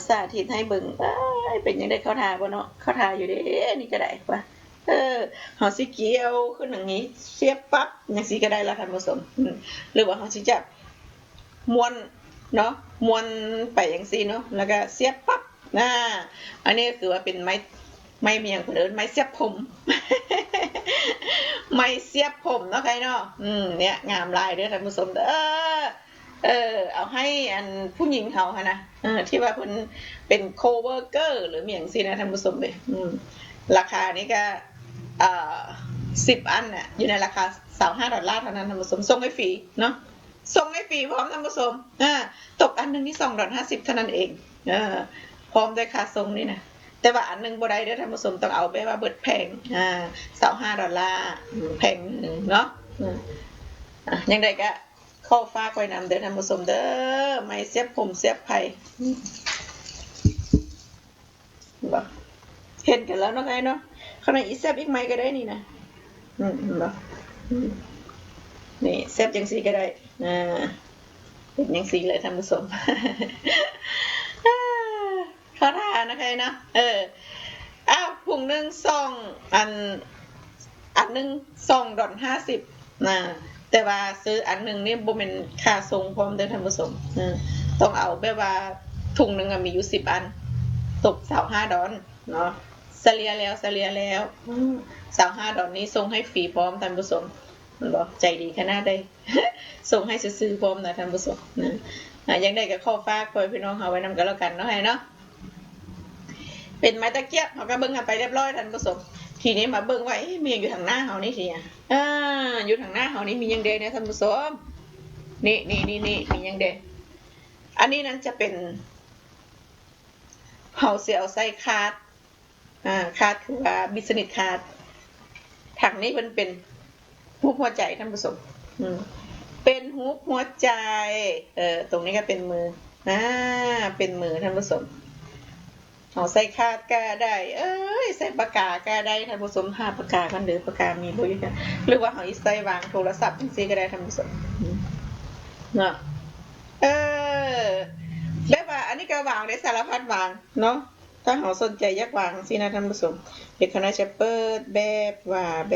สาธิตให้เบิ่งเป็นยังไงเข้าทาบ่เนาะเข้าทาอยู่เด้อันนี้ก็ได้ว่าเฮาสิเกี่ยวขึ้นอย่างนี้เสียบปั๊บจังซี่ก็ได้แล้วท่านผู้ชมหรือว่าเฮาสิจับม้วนเนาะม้วนไปจังซี่เนาะแล้วก็เสียบปั๊บอันนี้คือว่าเป็นไม้มีหยังเพิ่นเอิ้นไม้เสียบผมไม่เสียบผมเนาะใครเนาะเนี่ยงามลายเด้อท่านผู้ชมเด้อเอาให้อันผู้หญิงเขาค่ะนะที่ว่าเพิ่นเป็นโคเวอร์เกอร์หรือมีหยังซี่นะท่านผู้ชมเด้ราคานี้ก็10อันน่ะอยู่ในราคา$25เท่านั้นท่านผู้ชมส่งให้ฟรีเนาะส่งให้ฟรีพร้อมท่านผู้ชมตกอันนึงนี่$2.50เท่านั้นเองพร้อมด้วยค่าส่งนี่นะแต่ว่าอันนึงบ่ได้เด้อท่านผู้ชมต้องเอาแบบว่าเบิดแพง$25แพงเนาะยังไดก็ขอฝากไว้นำเด้อท่านผู้ชมเด้อไม้เสียบผมเสียบไผ่บ่เห็นกันแล้วเนาะไงเนาะข้างในอีเสียบอีกไม้ก็ได้นี่นะบ่นี่เสียบจังซี่ก็ได้เป็นจังซี่เลยท่านผู้ชมเข้าท่านะคะนะถุงนึงอันนึง$2.50แต่ว่าซื้ออันนึงนี่บ่แม่นค่าส่งพร้อมเด้อท่านผู้ชมต้องเอาแบบว่าถุงนึงมีอยู่10อันตก$25เนาะเฉลี่ยแล้ว$25นี้ส่งให้ฟรีพร้อมท่านผู้ชมมันบ่ใจดีขนาดใดส่งให้ซื้อๆพร้อมนะท่านผู้ชมยังได้ก็ขอฝากพี่น้องเฮาไว้นำกันแล้วกันเนาะให้เนาะเป็นไม้ตะเกียบเขาก็เบิ่งกันไปเรียบร้อยท่านผู้ชมทีนี้มาเบิ่งว่ามีอยู่ทางหน้าเฮานี่สิอยู่ทางหน้าเฮานี่มียังเดเนี่ยท่านผู้ชมนี่มียังเดอันนี้นั้นจะเป็นเฮาสิเอาใส่คาร์ดคาร์ดคือว่าบิสเนสคาร์ดถังนี้มันเป็นรูปหัวใจท่านผู้ชมเป็นรูปหัวใจตรงนี้ก็เป็นมือเป็นมือท่านผู้ชมเอาใส่คาดก็ได้ใส่ปากกาก็ได้ท่านผู้ชมหาปากกากันหรือปากกามีบ่อยู่กันหรือว่าเอาใส่วางโทรศัพท์จังซี่ก็ได้ท่านผู้ชมเนาะแบบว่าอันนี้ก็วางได้สารพัดวางเนาะถ้าเฮาสนใจอยากวางจังซี่นะท่านผู้ชมเดี๋ยวคณะจะเปิดแบบว่าเ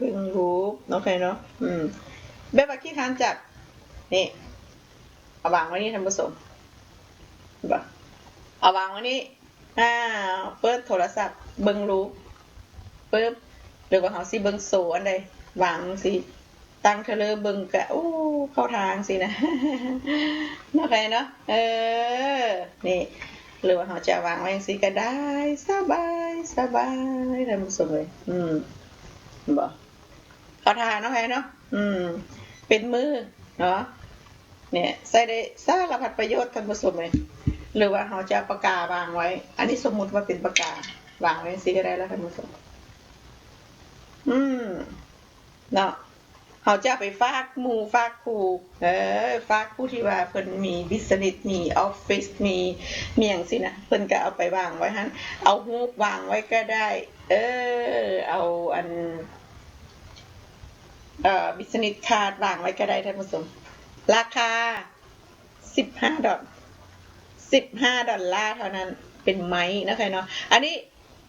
บิ่งรูปเนาะใครเนาะแบบว่าขี้คร้านจับนี่เอาวางไว้นี่ท่านผู้ชมบ่เอาวางไว้นี่เปิดโทรศัพท์เบิ่งรูปปึ๊บ หรือว่าเขาสิเบิ่งโซอันใดวางสิตั้งเทเลอเบิ่งกะโอ้เข้าทางสินะเนาะใครเนาะนี่หรือว่าเขาจะวางไว้จังซี่ก็ได้สบายสบายท่านผู้ชมเลยบ่เข้าทางเนาะใครเนาะเป็นมือเนาะเนี่ยใส่ได้สารพัดประโยชน์ท่านผู้ชมเลยหรือว่าเขาจะปากกาวางไว้ อันนี้สมมุติว่าเป็นปากกาวางไว้สิก็ได้แล้วท่านผู้ชมเนาะเขาจะไปฝากหมู่ฝากครูฝากผู้ที่ว่าเพิ่นมีบิสเนสมีออฟฟิศมีหยังสินะเพิ่นก็เอาไปวางไว้หั่นเอารูปวางไว้ก็ได้เอาอันบิสเนสคาร์ดวางไว้ก็ได้ท่านผู้ชมราคา$15เท่านั้นเป็นไม้นะคะเนาะอันนี้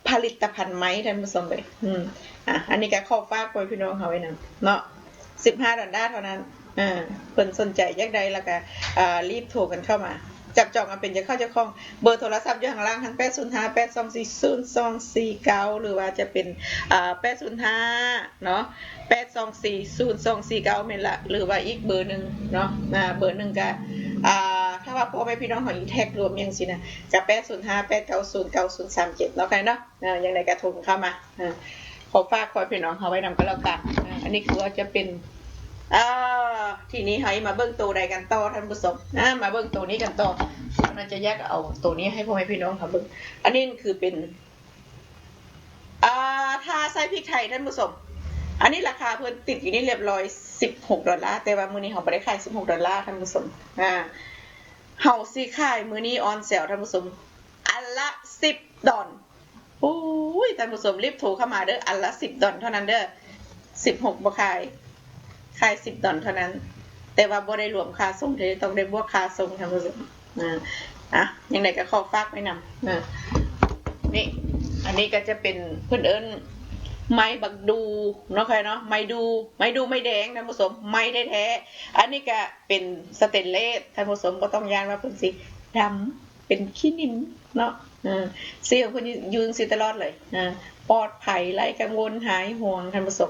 ผลิตภัณฑ์ไม้ท่านผู้ชมเลยอันนี้ก็ขอฝากไว้พี่น้องเขาไว้นำเนาะ$15เท่านั้นเพิ่นสนใจอยากได้แล้วก็รีบโทรกันเข้ามาจับจองกันเป็นจะเข้าจะคล้องเบอร์โทรศัพท์อยู่ข้างล่างทั้ง805-824-0249หรือว่าจะเป็น805เนาะ824-0249แม่นละหรือว่าอีกเบอร์นึงเนาะเบอร์นึงก็ถ้าว่าพ่อแม่พี่น้องของอีแท็กรวมยังสินะก็805-890-9037เนาะใครเนาะยังไงก็โทรเข้ามาขอฝากพี่น้องเฮาไว้นำก็แล้วกันอันนี้คือว่าจะเป็นทีนี้ให้มาเบิ่งตัวใดกันต่อท่านผู้ชมมาเบิ่งตัวนี้กันต่อเราจะแยกเอาตัวนี้ให้พ่อแม่พี่น้องเขาเบิ่งอันนี้คือเป็นทาใส่พริกไทยท่านผู้ชมอันนี้ราคาเพิ่นติดอยู่นี่เรียบร้อย$16แต่ว่ามื้อนี้เฮาบ่ได้ขาย$16ท่านผู้ชมเฮาสิขายมื้อนี้ออนเซลท่านผู้ชมอันละ$10อุ้ยท่านผู้ชมรีบโทรเข้ามาเด้ออันละ$10เท่านั้นเด้อ16บ่ขาย$10เท่านั้นแต่ว่าบ่ได้รวมค่าส่งเลยต้องได้บวกค่าส่งท่านผู้ชมยังไงก็ขอฝากไว้นำนี่อันนี้ก็จะเป็นเพิ่นเอิ้นไม้บักดูเนาะใครเนาะไม้ดูไม่แดงท่านผู้ชมไม้แท้ๆอันนี้ก็เป็นสเตนเลสท่านผู้ชมบ่ต้องย่านว่าเพิ่นสิดำเป็นขี้นิ่มเนาะเสียงเพิ่นยืนสิตลอดเลยปลอดภัยไร้กังวลหายห่วงท่านผู้ชม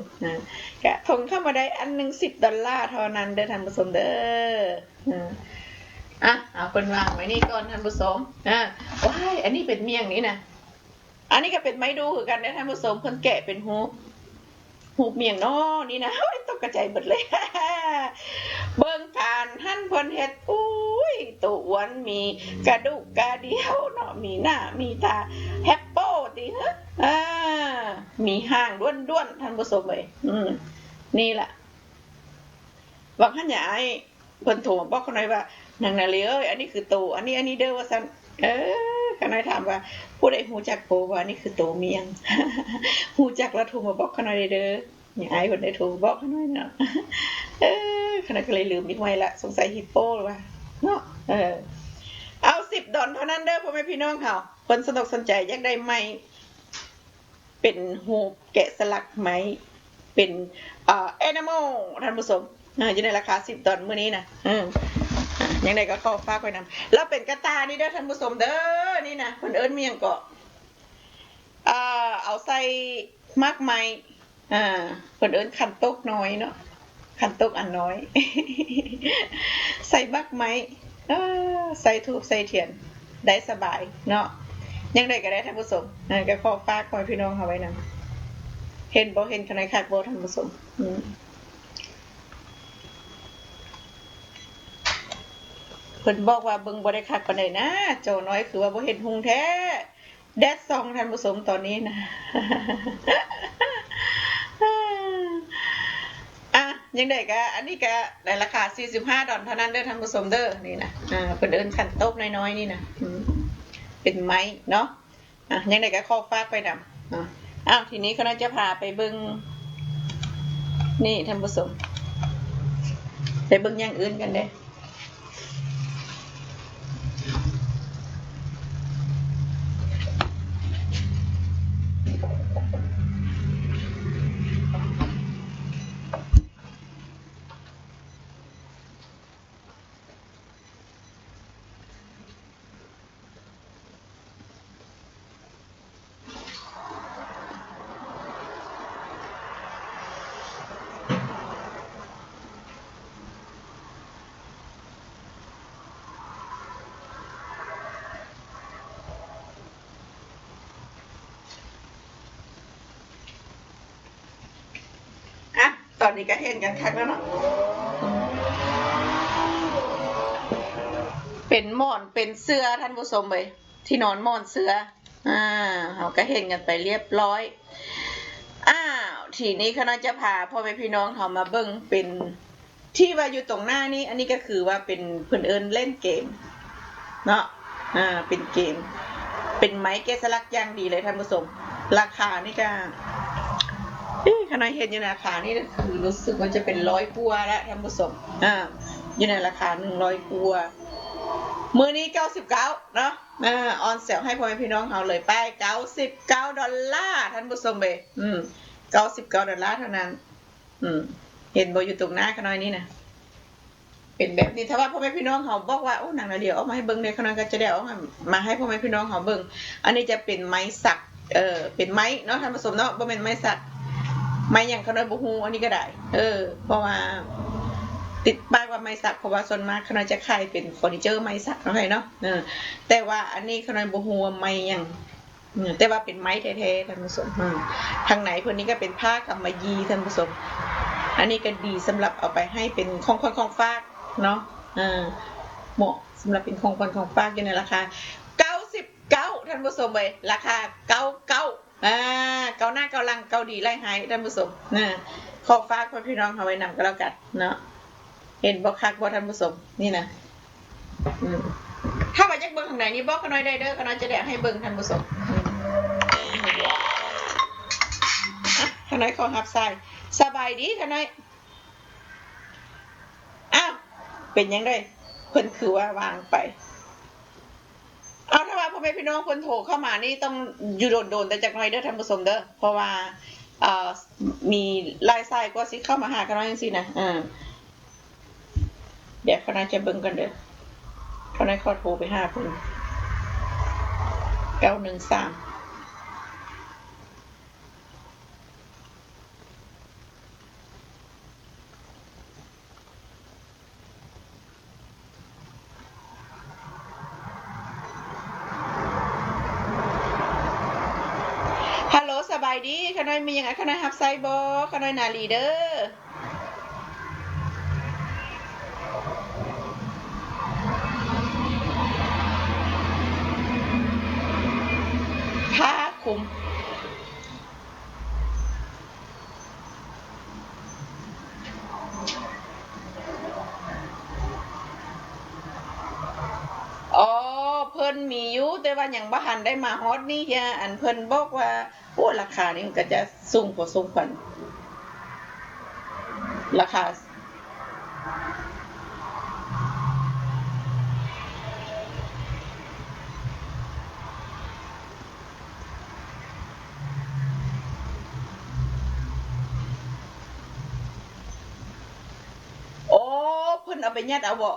กะทงเข้ามาได้อันนึง$10เท่านั้นเด้อท่านผู้ชมเด้อเอาเพิ่นวางไว้นี่ก่อนท่านผู้ชมว้ายอันนี้เป็นเมี่ยงนี่นะอันนี้ก็เป็นไม้ดูคือกันเด้อท่านผู้ชมเพิ่นแกะเป็นหูเมี่ยงน้อนี่นะตกกระจายเบิดเลยเบิ่งการหั่นเพิ่นเฮ็ดอุ้ยตัวอ้วนมีกระดูกกระเดียวเนาะมีหน้ามีตาแฮปโปติฮะมีห่างด้วนๆท่านผู้ชมเอ้ยนี่ล่ะว่าคั่นอย่าให้เพิ่นโทรมาบอกเขาหน่อยว่านางนาลีเอ้ยอันนี้คือโตอันนี้เด้อว่าซั่นข้างในถามว่าผู้ใดฮู้จักโปว่านี่คือโตเมียงฮู้จักแล้วโทรมาบอกเขาหน่อยเด้ออย่าอายเพิ่นได้โทรบอกเขาหน่อยเนาะขนาดก็เลยลืมอีกไว้ละสงสัยฮิปโปหรือว่าเนาะเอา$10เท่านั้นเด้อพ่อแม่พี่น้องเฮาเพิ่นสนอกสนใจอยากได้ไม้เป็นหูแกะสลักไม้เป็นแอนิมอลท่านผู้ชมอยู่ในราคา$10มื้อนี้นะยังไงก็ขอฝากไว้นำแล้วเป็นกระตานี่เด้อท่านผู้ชมเด้อนี่นะเพิ่นเอิ้นเมียงก็เอาใส่มากไม้เพิ่นเอิ้นขันตกน้อยเนาะขันตกอันน้อยใส่บักไม้ใส่ธูปใส่เทียนได้สบายเนาะยังไงก็ได้ท่านผู้ชมก็ขอฝากไว้พี่น้องเอาไว้นำเห็นบ่เห็นขนาดคักบ่ท่านผู้ชมเพิ่นบอกว่าเบิ่งบ่ได้คักปานใดนะโจน้อยคือว่าบ่เห็นหุงแท้แดดส่องท่านผู้ชมตอนนี้นะยังได้ก็อันนี้ก็ในราคา$45เท่านั้นเด้อท่านผู้ชมเด้อนี่นะเพิ่นเอิ้นขันโต๊ะน้อยๆนี่นะเป็นไม้เนาะยังได้ก็ขอฝากไปนำทีนี้เขาจะพาไปเบิ่งนี่ท่านผู้ชมไปเบิ่งอย่างอื่นกันเด้ นี่ก็เห็นกันคักแล้วเนาะเป็นหมอนเป็นเสื้อท่านผู้ชมเลยที่นอนหมอนเสื้อเราก็เห็นกันไปเรียบร้อยทีนี้คณะจะพาพ่อแม่พี่น้องเขามาเบิ่งเป็นที่ว่าอยู่ตรงหน้านี้อันนี้ก็คือว่าเป็นเพิ่นเอิ้นเล่นเกมเนาะเป็นเกมเป็นไม้แกะสลักอย่างดีเลยท่านผู้ชมราคานี่ก็คณะเห็นอยู่ในราคานี่คือรู้สึกว่าจะเป็น100กว่าแล้วท่านผู้ชมอยู่ในราคา100กว่ามื้อนี้99เนาะออนเซลให้พ่อแม่พี่น้องเขาเลยไป$99ท่านผู้ชมเบ้$99เท่านั้นเห็นบ่อยู่ตรงหน้าขน้อยนี่นะเป็นแบบนี้ถ้าว่าพ่อแม่พี่น้องเขาบอกว่าโอ้หนังนาเดียวเอามาให้เบิ่งได้ขน้อยก็จะได้เอามาให้พ่อแม่พี่น้องเขาเบิ่งอันนี้จะเป็นไม้สักเป็นไม้เนาะท่านผู้ชมเนาะบ่แม่นไม้สักไม้หยังขน้อยบ่ฮู้อันนี้ก็ได้เพราะว่าติดป้ายว่าไม้สักเพราะว่าส่วนมากขน้อยจะขายเป็นเฟอร์นิเจอร์ไม้สักเนาะแต่ว่าอันนี้ขน้อยบ่ฮู้ว่าไม้หยังแต่ว่าเป็นไม้แท้ๆท่านผู้ชมทางไหนเพิ่นนี้ก็เป็นผ้ากำมะหยี่ท่านผู้ชมอันนี้ก็ดีสำหรับเอาไปให้เป็นของฝากเนาะเหมาะสำหรับเป็นของฝากอยู่ในราคา99ท่านผู้ชมเลยราคา99เก้าหน้าเก้าหลังเก้าดีไล่หายท่านผู้ชมของฝากพ่อพี่น้องเอาไว้นำก็แล้วกันเนาะเห็นบ่คักบ่ท่านผู้ชมนี่นะถ้าว่าอยากเบิ่งข้างในนี่บอกกันหน่อยได้เด้อกันหน่อยจะได้ให้เบิ่งท่านผู้ชมข้างในขอหับใส่สบายดีข้างในเป็นยังไงเพิ่นคือว่าวางไปถ้าว่าพ่อแม่พี่น้องคนโทรเข้ามานี่ต้องอยู่โดนๆแต่จากหน่อยเด้อท่านผู้ชมเด้อเพราะว่ามีลายทรายก็สิเข้ามาหากันน้อยจังซี่นะเดี๋ยวข้างในจะเบิ่งกันเด้อข้างในขอโทรไปหาเพิ่น913ฮัลโหลสบายดีขน้อยมีหยังขน้อยรับไซบ่ขน้อยนาลีเด้อผ้าคลุมเพิ่นมีอยู่แต่ว่ายังบ่ทันได้มาฮอดนี่จ้ะอันเพิ่นบอกว่าโอ้ราคานี่มันก็จะสูงพอสมควรราคาเพิ่นเอาไปยัดเอาบ่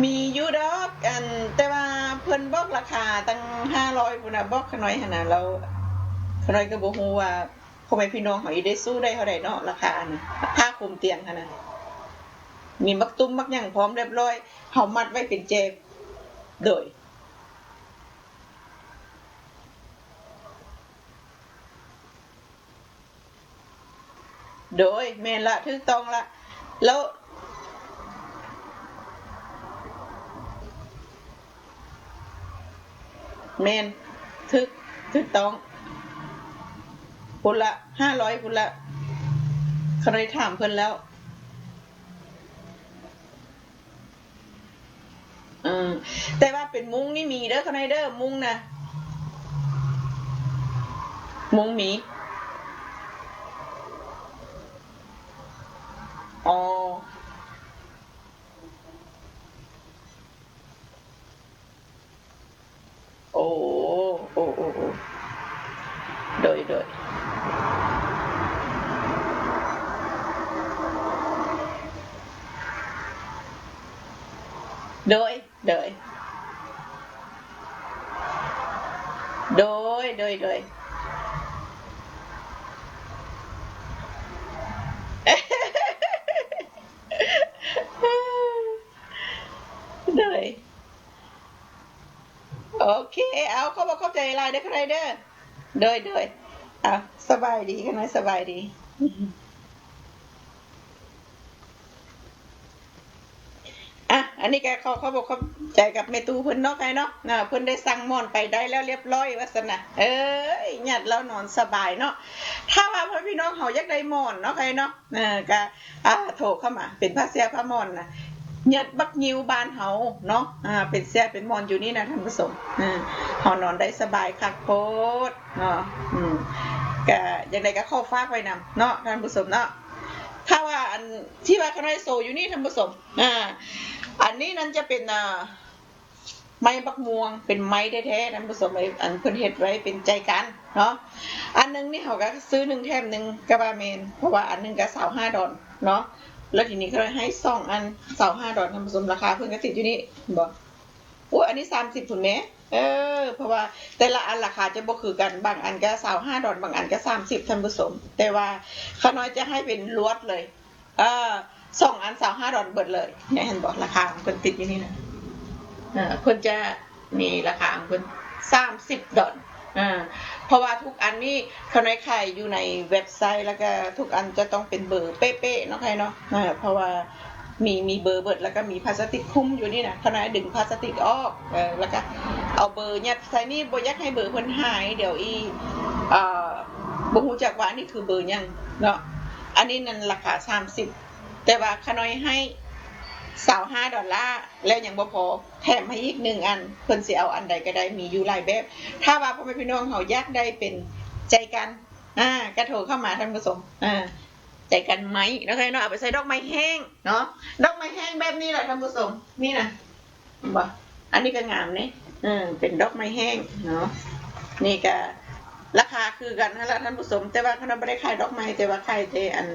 มีอยู่ดอกอันแต่ว่าเพิ่นบอกราคาตั้ง500พุ่นน่ะบอกขน้อยหั่นน่ะเราขน้อยก็บ่ฮู้ว่าพ่อแม่พี่น้องเฮาสิได้สู้ได้เท่าใดเนาะราคาน่ะผ้าคลุมเตียงหั่นน่ะมีมักตุ้มมักหยังพร้อมเรียบร้อยเฮามัดไว้เป็นเจบโดยแม่นละถูกต้องละแล้วแม่นถูกต้องพุ่นละ500พุ่นละเขาได้ถามเพิ่นแล้วแต่ว่าเป็นมุ้งนี่มีเด้อเขาได้เด้อมุ้งนะมุ้งมีโอ้โดยโอเคเอาเข้าใจหลายเด้อใครเด้อ โดยสบายดีกันไหมสบายดีอันนี้แกเขาบอกเขาใจกับเมตูเพิ่นเนาะไงเนาะเพิ่นได้สั่งหมอนไปได้แล้วเรียบร้อยว่าซั่นน่ะหยัดแล้วนอนสบายเนาะถ้าว่าพ่อพี่น้องเฮาอยากได้หมอนเนาะไงเนาะก็โทรเข้ามาเป็นผ้าเสียผ้าหมอนน่ะหยัดบักยิวบ้านเฮาเนาะเป็นเสียเป็นหมอนอยู่นี่นะท่านผู้ชมเฮานอนได้สบายคักโพดเนาะก็อย่างใดก็ขอฝากไว้นำเนาะท่านผู้ชมเนาะถ้าว่าอันที่ว่าคณะโซอยู่นี่ท่านผู้ชมอันนี้นั้นจะเป็นไม้บักม่วงเป็นไม้แท้ๆท่านผู้ชมอันเพิ่นเฮ็ดไว้เป็นใจกันเนาะอันนึงนี่เขาก็ซื้อ1แถม1ก็ว่าแม่นเพราะว่าอันนึงก็25ดอลเนาะแล้วทีนี้ก็เลยให้2อัน25ดอลท่านผู้ชมราคาเพิ่นก็ติดอยู่นี่บ่โอ้อันนี้30พุ่นแหมเพราะว่าแต่ละอันราคาจะบ่คือกันบางอันก็25ดอลบางอันก็30ท่านผู้ชมแต่ว่าข้าน้อยจะให้เป็นลวดเลย2อัน25ดอลเบิดเลยเนี่ยเห็นบ่ราคาเพิ่นติดอยู่นี่นะเพิ่นจะมีราคาเพิ่น30ดอลเพราะว่าทุกอันนี้เขาในขายอยู่ในเว็บไซต์แล้วก็ทุกอันจะต้องเป็นเบอร์เป๊ะๆเนาะใครเนาะเพราะว่ามีเบอร์เบิดแล้วก็มีพลาสติกคลุมอยู่นี่นะเขาในดึงพลาสติกออกแล้วก็เอาเบอร์ยัดใส่นี่บ่อยากให้เบอร์เพิ่นหายเดี๋ยวบ่ฮู้จักว่านี่คือเบอร์หยังเนาะอันนี้นั่นราคา30แต่ว่าขน้อยให้25ดอลลาร์แล้วยังบ่พอแถมให้อีก1อันเพิ่นสิเอาอันใดก็ได้มีอยู่หลายแบบถ้าว่าพ่อแม่พี่น้องเฮาอยากได้เป็นใจกันก็โทรเข้ามาท่านผู้ชมใจกันไหมเนาะเอาไปใส่ดอกไม้แห้งเนาะดอกไม้แห้งแบบนี้แหละท่านผู้ชมนี่นะบ่อันนี้ก็งามนี่เป็นดอกไม้แห้งเนาะนี่ก็ราคาคือกันนั่นแหละท่านผู้ชมแต่ว่าเขาบ่ได้ขายดอกไม้แต่ว่าขายแต่อัน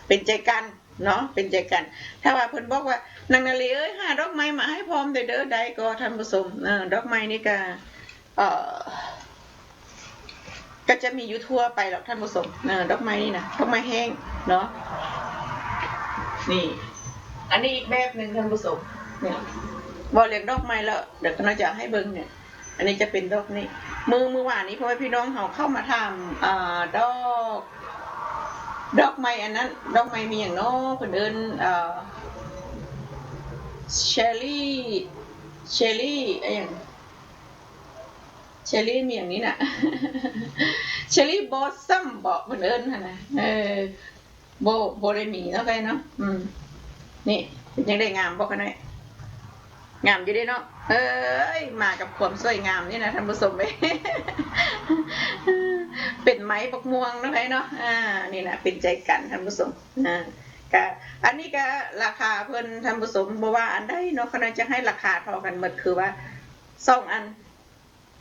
เป็นใจกันเนาะเป็นใจกันถ้าว่าเพิ่นบอกว่านางนาลีหาดอกไม้มาให้พร้อมเด้อได้ก็ท่านผู้ชมดอกไม้นี่ก็จะมีอยู่ทั่วไปหรอกท่านผู้ชมดอกไม้นี่นะดอกไม้แห้งเนาะนี่อันนี้อีกแบบนึงท่านผู้ชมเนี่ยบ่เรียกดอกไม้แล้วเดี๋ยวเราจะให้เบิ่งเนี่ยอันนี้จะเป็นดอกนี้มือวานนี้เพราะว่าพี่น้องเฮาเข้ามาทำดอกไม้อันนั้นดอกไม้มีอย่างน้อเพิ่นเอิ้นเชอรี่อะไรอย่างเชอรี่มีอย่างนี้น่ะเชอรี่บอสซัมบอกเพิ่นเอิ้นหั่นน่ะบ่ได้มีเนาะไปเนาะนี่ยังได้งามบ่กันหน่อยงามอยู่เด้เนาะมากับความสวยงามนี่นะท่านผู้ชมเอ้ยเป็นไม้ปักม่วงเนาะไปเนาะนี่แหละเป็นใจกันท่านผู้ชมก็อันนี้ก็ราคาเพิ่นท่านผู้ชมบ่ว่าอันใดเนาะเขาจะให้ราคาเท่ากันหมดคือว่า2อัน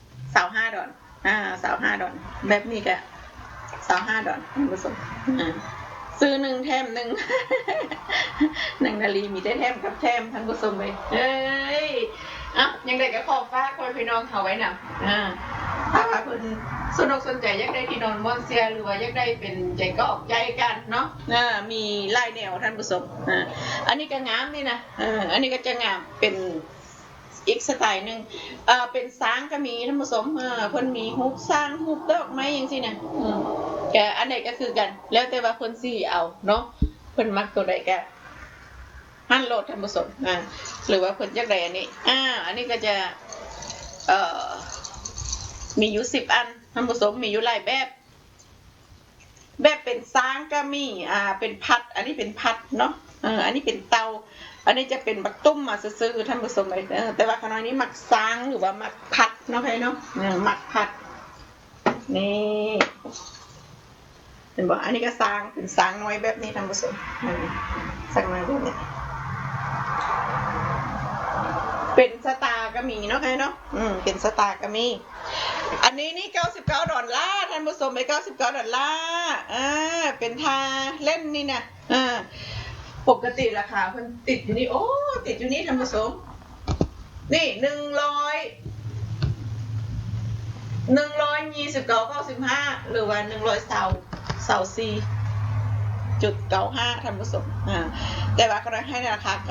25ดอล25ดอลแบบนี้ก็25ดอลท่านผู้ชมซื้อ1แถม1นางนาลีมีได้แถมกับแถมท่านผู้ชมเลยยังได้ก็ขอฝากคนพี่น้องเขาไว้นำถ้าว่าเพิ่นสนอกสนใจอยากได้ที่นอนม่อนเสียหรือว่าอยากได้เป็นใจก็ออกใจกันเนาะมีลายแนวท่านผู้ชมอันนี้ก็งามนี่นะอันนี้ก็จะงามเป็นอีกสไตล์นึงเป็นสร้างก็มีท่านผู้ชมเพิ่นมีฮูปสร้างฮูปดอกไม้จังซี่นะแกอันใดก็คือกันแล้วแต่ว่าเพิ่นสิเอาเนาะเพิ่นมักตัวใดก็หั่นโลดท่านผู้ชมหรือว่าเพิ่นอยากได้อันนี้อันนี้ก็จะมีอยู่10อันท่านผู้ชมมีอยู่หลายแบบเป็นสร้างก็มีเป็นพัดอันนี้เป็นพัดเนาะอันนี้เป็นเตาอันนี้จะเป็นบักตุ้มมาซื้อท่านผู้ชมเลยแต่ว่าขน้อยนี้มักสร้างหรือว่ามักพัดเนาะเนาะมักพัดนี่เห็นบ่อันนี้ก็สร้างเป็นสร้างน้อยแบบนี้ท่านผู้ชมสร้างน้อยแบบนี้เป็นสตาร์ก็มีเนาะเนาะเป็นสตาร์ก็มีอันนี้นี่99ดอลลาร์ท่านผู้ชมไป99ดอลลาร์เป็นทาเล่นนี่นะปกติราคาเพิ่นติดอยู่นี่ติดอยู่นี่ท่านผู้ชมนี่129.95หรือว่า124.95ท่านผู้ชมแต่ว่าก็ได้ให้ราคา99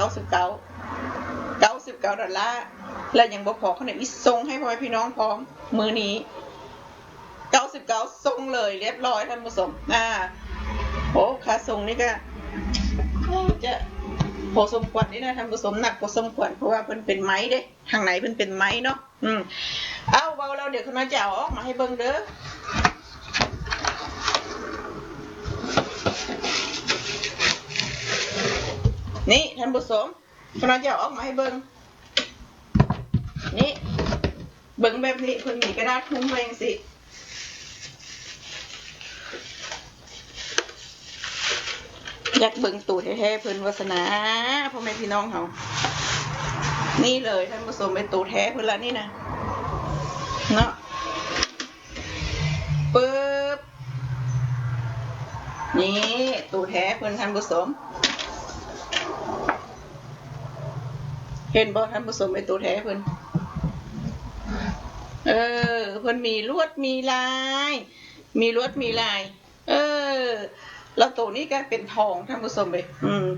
ดอลลาร์แล้วยังบ่พอเขาเนี่ยมีส่งให้พ่อแม่พี่น้องพร้อมมื้อนี้ 99ส่งเลยเรียบร้อยท่านผู้ชมโอ้ค่าส่งนี่ก็จะพอสมควรนี่นะท่านผู้ชมหนักพอสมควรเพราะว่าเพิ่นเป็นไม้เด้ทางไหนเพิ่นเป็นไม้เนาะเอาเบาเราเดี๋ยวคุณน้าจะเอาออกมาให้เบิ่งเด้อนี่ท่านผู้ชมคุณน้าจะเอาออกมาให้เบิ่งนี่เบิ่งแบบนี้เพิ่นมีกระดาษหุ้มไว้จังซี่อยากเบิ่งตูดแท้ๆเพิ่นวาสนาพ่อแม่พี่น้องเฮานี่เลยท่านผู้ชมเป็นตูดแท้เพิ่นละนี่นะเนาะปึ๊บนี่ตูดแท้เพิ่นท่านผู้ชมเห็นบ่ท่านผู้ชมเป็นตูดแท้เพิ่นเพิ่นมีลวดมีลายมีลวดมีลายแล้วตัวนี้ก็เป็นทองท่านผู้ชมเลย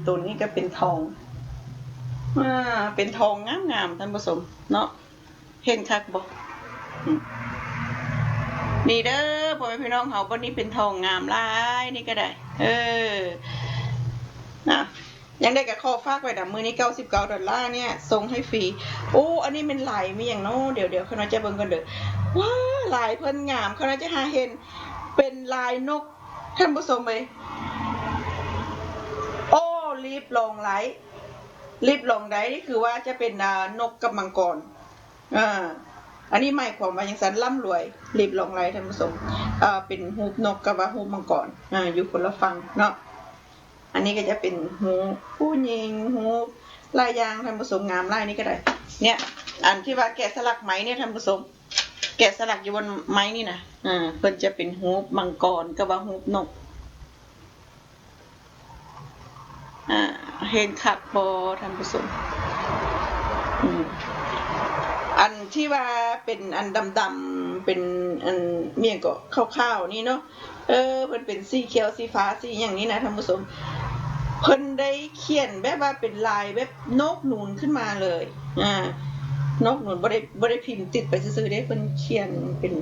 ตัวนี้ก็เป็นทองเป็นทองงามๆท่านผู้ชมเนาะเห็นคักบ่นี่เด้อพ่อแม่พี่น้องเฮาวันนี้เป็นทองงามหลายนี่ก็ได้นะยังได้กับข้อฝากไว้ดำมือนี้$99เนี่ยส่งให้ฟรีโอ้อันนี้เป็นลายมีอย่างโน้เดี๋ยวเขาน่าจะเบิ่งกันเด้อว้าลายเพิ่นงามเขาน่าจะหาเห็นเป็นลายนกท่านผู้ชมเลยโอ้รีบลงไลท์นี่คือว่าจะเป็นนกกับมังกรอันนี้หมายความว่าอย่างสันร่ำรวยรีบลงไลท์ท่านผู้ชมเป็นหูนกกับว่าหูมังกรอยู่คนละฝั่งเนาะอันนี้ก็จะเป็นหูผู้หญิงหูลายยางท่านผู้ชมงามลายนี้ก็ได้เนี่ยอันที่ว่าแกะสลักไม้เนี่ยท่านผู้ชมแกะสลักอยู่บนไม้นี่นะเพิ่นจะเป็นหูมังกรกับว่าหูนกเห็นคักบ่ท่านผู้ชมอันที่ว่าเป็นอันดำๆเป็นอันเมี่ยงก็ขาวๆนี่เนาะเพิ่นเป็นสีเขียวสีฟ้าสีอย่างนี้นะท่านผู้ชมเพิ่นได้เขียนแบบว่าเป็นลายแบบนกนูนขึ้นมาเลยนกนูนบ่ได้พิมพ์ติดไปซื่อๆเด้เพิ่นเขียนเป็น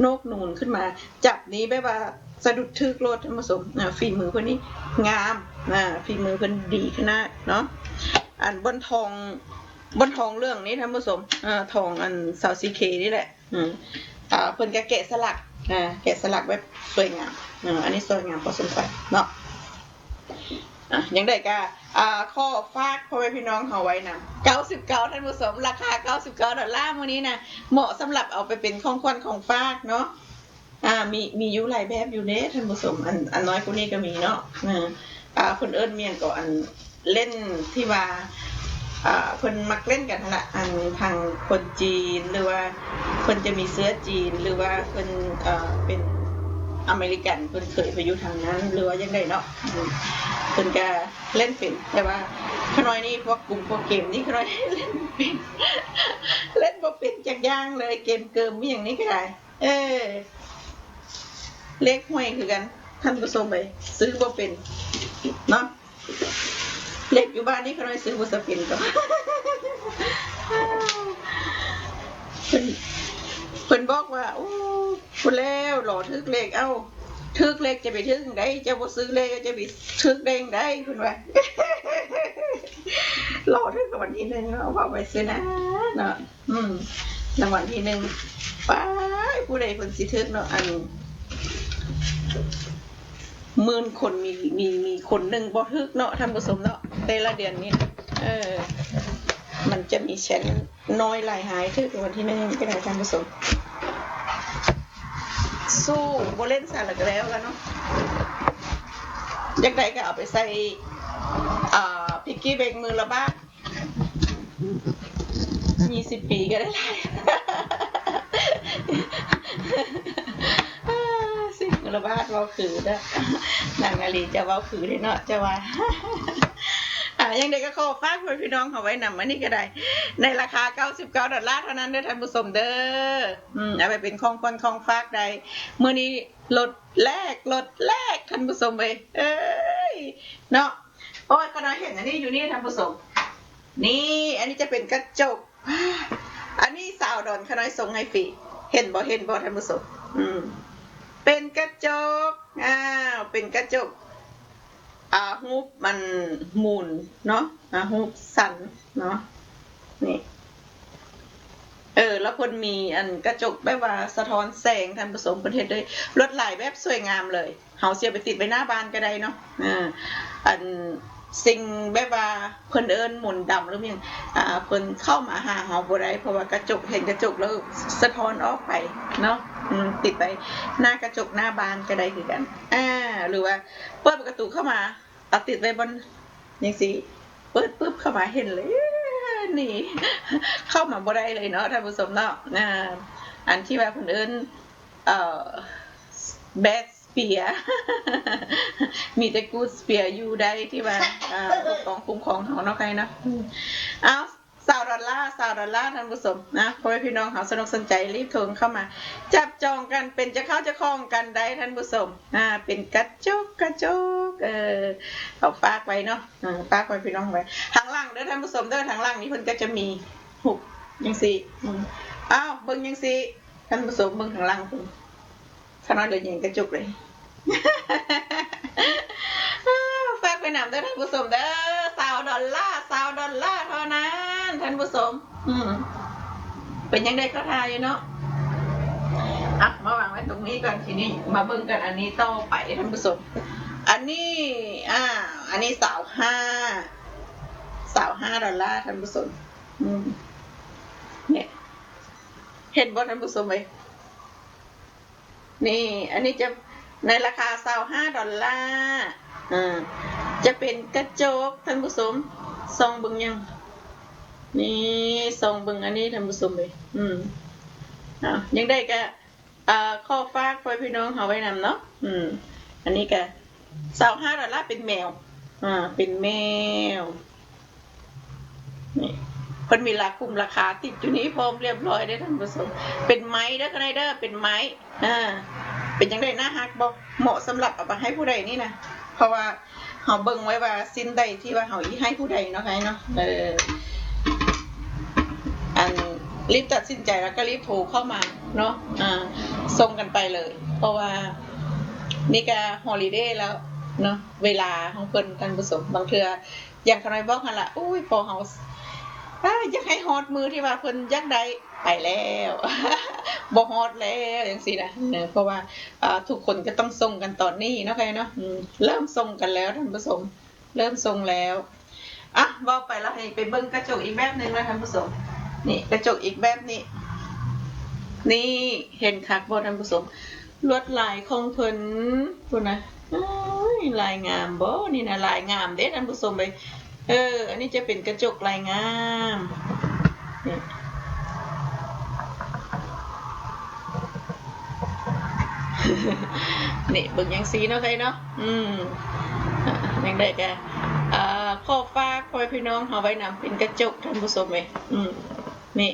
นกนูนขึ้นมาจับนี้แบบว่าสะดุดทึกโลดท่านผู้ชมฝีมือเพิ่นนี่งามฝีมือเพิ่นดีขนาดเนาะอันบนทองเรื่องนี้ท่านผู้ชมทองอันซาวซีเคนี่แหละเพิ่นก็แกะสลักแบบสวยงามอันนี้สวยงามพอสมควรเนาะยังได้ก็ข้อฝากพ่อแม่พี่น้องเฮาไว้นะ99ท่านผู้ชมราคา$99มื้อนี้นะเหมาะสำหรับเอาไปเป็นของขวัญของฝากเนาะมีอยู่หลายแบบอยู่เด้ท่านผู้ชมอันน้อยกว่านี้ก็มีเนาะเพิ่นเอิ้นเมียงก็อันเล่นที่ว่าเพิ่นมักเล่นกันนั่นล่ะอันทางคนจีนหรือว่าเพิ่นจะมีเชื้อจีนหรือว่าเพิ่นเป็นอเมริกันเพิ่นเคยไปอยู่ทางนั้นหรือว่ายังไงเนาะเพิ่นก็เล่นเป็นแต่ว่าขน้อยนี่พวกกลุ่มพวกเกมนี่ขน้อยเล่นเป็นเล่นบ่เป็นจักอย่างเลยเกมเกิมมีอย่างนี้ก็ได้เลขห้วยคือกันท่านผู้ชมไปซื้อบ่เป็นเนาะเลขอยู่บ้านนี่ขน้อยซื้อบ่เป็นก็เพิ่นบอกว่าโอ้พุ่นแล้วหล่อทึกเลขทึกเลขจะไปทึกได้จะบ่ซื้อเลขจะไปทึกได้ได้เพิ่นว่าหล่อทึกกับวันที่1เอาไปซื้อนะเนาะรางวัลที่1ไปผู้ใดเพิ่นสิทึกเนาะอัน10,000 คนมีคนหนึ่งบ่ทึกเนาะท่านผู้ชมเนาะแต่ละเดือนนี้มันจะมีแชนน้อยหลายหายทึกวันที่1ก็ได้ท่านผู้ชมสู้บ่เล่นซะแล้วกันเนาะอยากได้ก็เอาไปใส่พิกกี้แบงมือละบาท20 ปีก็ได้หลายมือละบาทเว้าคือเด้อนางนาลีจะเว้าคือได้เนาะจะว่ายังได้ก็ขอฝากพี่น้องเอาไว้นำอันนี้ก็ได้ในราคา$99เท่านั้นเด้อท่านผู้ชมเด้อเอาไปเป็นของขวัญของฝากได้มื้อนี้ลดแรกท่านผู้ชมเอ้ยเนาะโอ้ยก็น่าเห็นอันนี้อยู่นี่ท่านผู้ชมนี่อันนี้จะเป็นกระจกอันนี้สาวดอนขน้อยส่งให้ฟรีเห็นบ่ท่านผู้ชม เป็นกระจกเป็นกระจกฮูปมันหมุนเนาะฮูปสั่นเนาะนี่แล้วคนมีอันกระจกแบบว่าสะท้อนแสงท่านผสมประเทศได้ลวดลายแบบสวยงามเลยเฮาเสียไปติดไว้หน้าบ้านก็ได้เนาะอันสิ่งแบบว่าเพิ่นเอิ้นหมุนดำหรือยังเพิ่นเข้ามาหาเฮาบ่ได้เพราะว่ากระจกเห็นกระจกแล้วสะท้อนออกไปเนาะติดไปหน้ากระจกหน้าบ้านก็ได้คือกันหรือว่าเปิดประตูเข้ามาเอาติดไว้บนจังซี่เปิดปึ๊บเข้ามาเห็นเลยนี่เข้ามาบ่ได้เลยเนาะท่านผู้ชมเนาะอันที่ว่าเพิ่นเอิ้นbad spear มีแต่ good spear อยู่ได้ที่ว่าปกป้องคุ้มครองเฮาเนาะใครเนาะเอา$20ท่านผู้ชมนะพ่อแม่พี่น้องเฮาสนุกสนใจรีบโทรเข้ามาจับจองกันเป็นจะเข้าจะคล้องกันได้ท่านผู้ชมเป็นกระจกเอาฝากไว้เนาะฝากไว้พี่น้องไว้ทางล่างเด้อท่านผู้ชมเด้อทางล่างนี้เพิ่นก็จะมีหุบจังซี่อ้าวเบิ่งจังซี่ท่านผู้ชมเบิ่งทางล่างเพิ่นขนาดเดี๋ยวยิงกระจกเลยฝากไปนำเด้อท่านผู้ชมเด้อ$20เท่านั้นท่านผู้ชมเป็นยังไงก็ทายอยู่เนาะมาวางไว้ตรงนี้ก่อนทีนี้มาเบิ่งกันอันนี้ต่อไปท่านผู้ชมอันนี้อันนี้$25ท่านผู้ชมเนี่ยเห็นบ่ท่านผู้ชมไหมนี่อันนี้จะในราคา$25จะเป็นกระจกท่านผู้ชมส่องเบิ่งยังนี่ส่องเบิ่งอันนี้ท่านผู้ชมเลยยังได้ก็ข้อฝากไว้พี่น้องเฮาไว้นำเนาะอันนี้ก็$25เป็นแมวเป็นแมวนี่เพิ่นมีราคาติดอยู่นี้พร้อมเรียบร้อยได้ท่านผู้ชมเป็นไม้เด้อเด้อเป็นไม้เป็นจังได๋น่าฮักบ่เหมาะสำหรับเอาไปให้ผู้ใดนี่นะเพราะว่าเฮาเบิ่งไว้ว่าสิ่งใดที่ว่าเฮาให้ผู้ใดเนาะค่ะเนาะอันรีบตัดสินใจแล้วก็รีบโทรเข้ามาเนาะส่งกันไปเลยเพราะว่านี่ก็ฮอลิเดย์แล้วเนาะเวลาของเพิ่นท่านผู้ชมบางเทื่ออย่างขน้อยบอกหั่นล่ะอุ้ยพอเฮาอยากให้ฮอดมือที่ว่าเพิ่นอยากได้ไปแล้วบ่ฮอดแล้วจังซี่นะเพราะว่าทุกคนก็ต้องส่งกันตอนนี้เนาะค่ะเนาะเริ่มส่งกันแล้วท่านผู้ชมเริ่มส่งแล้วเว้าไปแล้วให้ไปเบิ่งกระจกอีกแบบนึงนะท่านผู้ชมนี่กระจกอีกแบบนี้นี่เห็นคักบ่ท่านผู้ชมลวดลายของเพิ่นพุ่นนะลายงามบ่นี่นะลายงามเด้ท่านผู้ชมไปอันนี้จะเป็นกระจกลายงามนี่เบิ่งยังสีเนาะใครเนาะยังได้แกข้อฝากพ่อพี่น้องเฮาไว้นำเป็นกระจกท่านผู้ชมเอ้ยนี่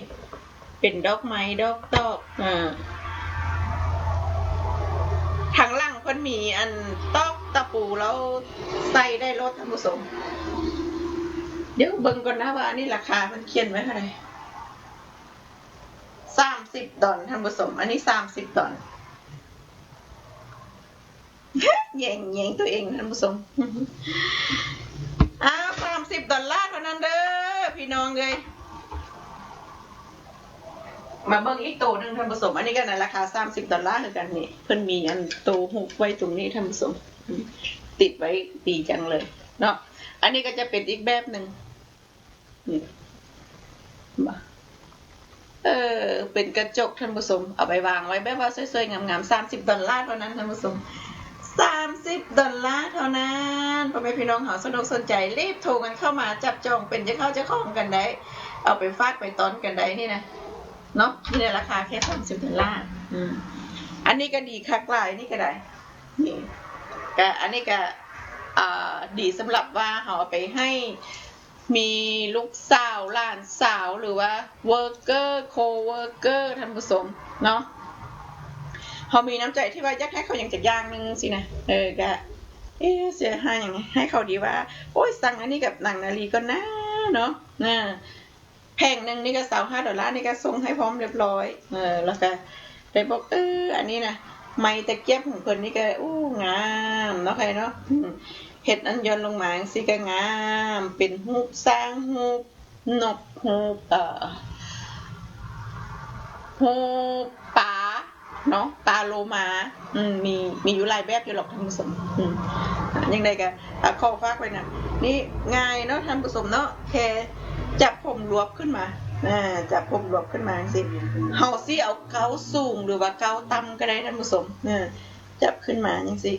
เป็นดอกไม้ดอกตอกทางล่างเพิ่นมีอันตอกตะปูแล้วใส่ได้รถท่านผู้ชมเดี๋ยวเบิ่งก่อนนะว่าอันนี้ราคามันเขียนไว้เท่าไหร่$30ท่านผู้ชมอันนี้$30แย่งตัวเองท่านผู้ชม$30เท่านั้นเด้อพี่น้องเอ้ยมาเบิ่งอีกตัวนึงท่านผู้ชมอันนี้ก็ในราคา$30คือกันนี่เพิ่นมีอันตัวหุบไว้ตรงนี้ท่านผู้ชมติดไว้ดีจังเลยเนาะอันนี้ก็จะเป็นอีกแบบนึงเป็นกระจกท่านผู้ชมเอาไปวางไว้แบบว่าสวยๆงามๆ$30เท่านั้นท่านผู้ชม$30เท่านั้นพ่อแม่พี่น้องเฮาสนุกสนใจรีบโทรกันเข้ามาจับจองเป็นจะเข้าจะคล้องกันได้เอาไปฝากไปต้อนกันได้นี่นะเนาะนี่ราคาแค่$30อันนี้ก็ดีคักหลายนี่ก็ได้นี่ก็อันนี้ก็ดีสำหรับว่าเฮาเอาไปให้มีลูกสาวหลานสาวหรือว่าเวิร์กเกอร์โคเวิร์กเกอร์ท่านผู้ชมเนาะเขามีน้ำใจที่ว่าอยากให้เขาอย่างจากอย่างนึงสินะก็เสียหายอย่างไงให้เขาดีว่าโอ้ยสั่งอันนี้กับหนังนาลีก็นะเนาะแพงนึงนี่ก็$25นี่ก็ส่งให้พร้อมเรียบร้อยแล้วก็ ได้บอกอันนี้นะไม้ตะเกียบของเพิ่นนี่ก็งามเนาะใครเนาะเฮ็ดอันย้อนลงมาจังซี่ก็งามเป็นรูปสร้างรูปนกรูปรูปปลาเนาะปลาโลมามีอยู่หลายแบบอยู่หรอกท่านผู้ชมยังไงก็ขอฝากไว้นะนี่ง่ายเนาะท่านผู้ชมเนาะแค่จับผมรวบขึ้นมาจับผมรวบขึ้นมาสิเฮาสิเอาเกาสูงหรือว่าเกาต่ำก็ได้ท่านผู้ชมจับขึ้นมาจังซี่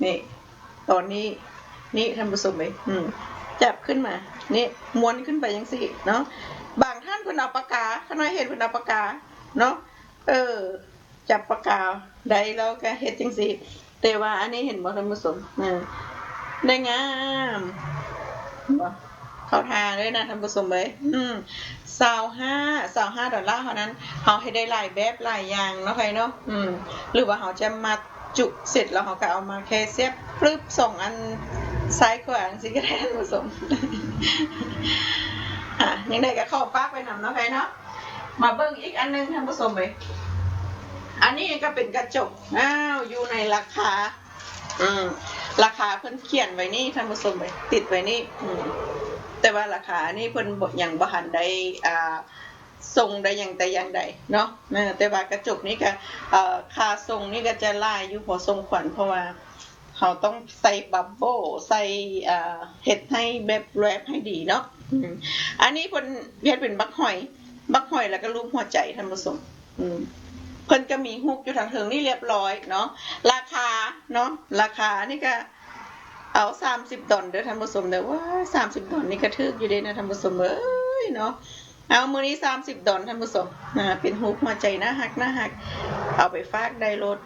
นี่ตอนนี้นี่ท่านผู้ชมเอ้ยจับขึ้นมานี่ม้วนขึ้นไปจังซี่เนาะบางท่านเพิ่นเอาปากกาข้างในเห็นเพิ่นเอาปากกาเนาะจับปากกาได้แล้วก็เฮ็ดจังซี่แต่ว่าอันนี้เห็นบ่ท่านผู้ชมได้งามบ่เข้าทางเลยนะท่านผู้ชมเอ้ย25 ดอลลาร์เท่านั้นเฮาให้ได้หลายแบบหลายอย่างเนาะใครเนาะหรือว่าเฮาจะมาจุเสร็จแล้วเฮาก็เอามาแค่เสียบปึ๊บส่งอันซ้ายขวาจังซี่ก็ได้ท่านผู้ชมยังได้ก็เข้าปากไปนำเนาะใครเนาะมาเบิ่งอีกอันนึงท่านผู้ชมเอ้ยอันนี้ก็เป็นกระจกอยู่ในราคาราคาเพิ่นเขียนไว้นี่ท่านผู้ชมเอ้ยติดไว้นี่แต่ว่าราคานี่เพิ่นยังบ่ทันได้ส่งได้อย่างแต่อย่างใดเนาะแต่ว่ากระจกนี้ก็ค่าส่งนี่ก็จะหลายอยู่พอสมควรเพราะว่าเขาต้องใส่บับเบิ้ลใส่เฮ็ดให้แบบแรปให้ดีเนาะอันนี้เพิ่นเฮ็ดเป็นบักหอยแล้วก็รูปหัวใจท่านผู้ชมเพิ่นก็มีฮุกอยู่ทางเทิงนี่เรียบร้อยเนาะราคาเนาะราคานี่ก็เอา30 ดอลเด้อท่านผู้ชมเด้อว่า30 ดอลนี่ก็ถูกอยู่เด้นะท่านผู้ชมเอ้ยเนาะเอามื้อนี้30 ดอลท่านผู้ชมเป็นฮุกหัวใจน่าฮักเอาไปฝากได้รถ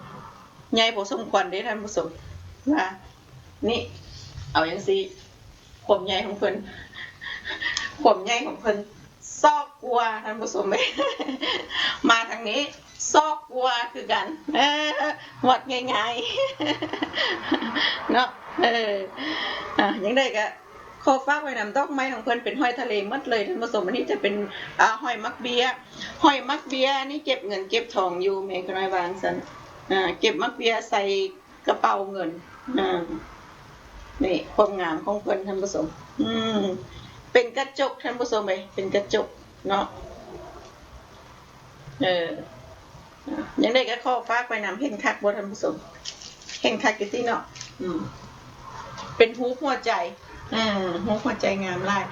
ใหญ่พอสมควรเด้ท่านผู้ชมว่านี่เอาจังซี่ความใหญ่ของเพิ่นซอกกลัวท่านผู้ชมเอ้ยมาทางนี้ซอกกลัวคือกันวัดง่ายๆเนาะยังได้ก็ขอฝากไว้นำดอกไม้ของเพิ่นเป็นห้อยทะเลหมดเลยท่านผู้ชมอันนี้จะเป็นห้อยมักเบียนี่เก็บเงินเก็บทองอยู่แม่ก็น้อยวางซั่นเก็บมักเบียใส่กระเป๋าเงินนี่ความงามของเพิ่นท่านผู้ชมเป็นกระจกท่านผู้ชมเอ้ยเป็นกระจกเนาะยังได้ก็ขอฝากไปนำเห็นคักบ่ท่านผู้ชมเห็นคักอยู่ที่เนาะเป็นฮูกหัวใจฮูกหัวใจงามหลาย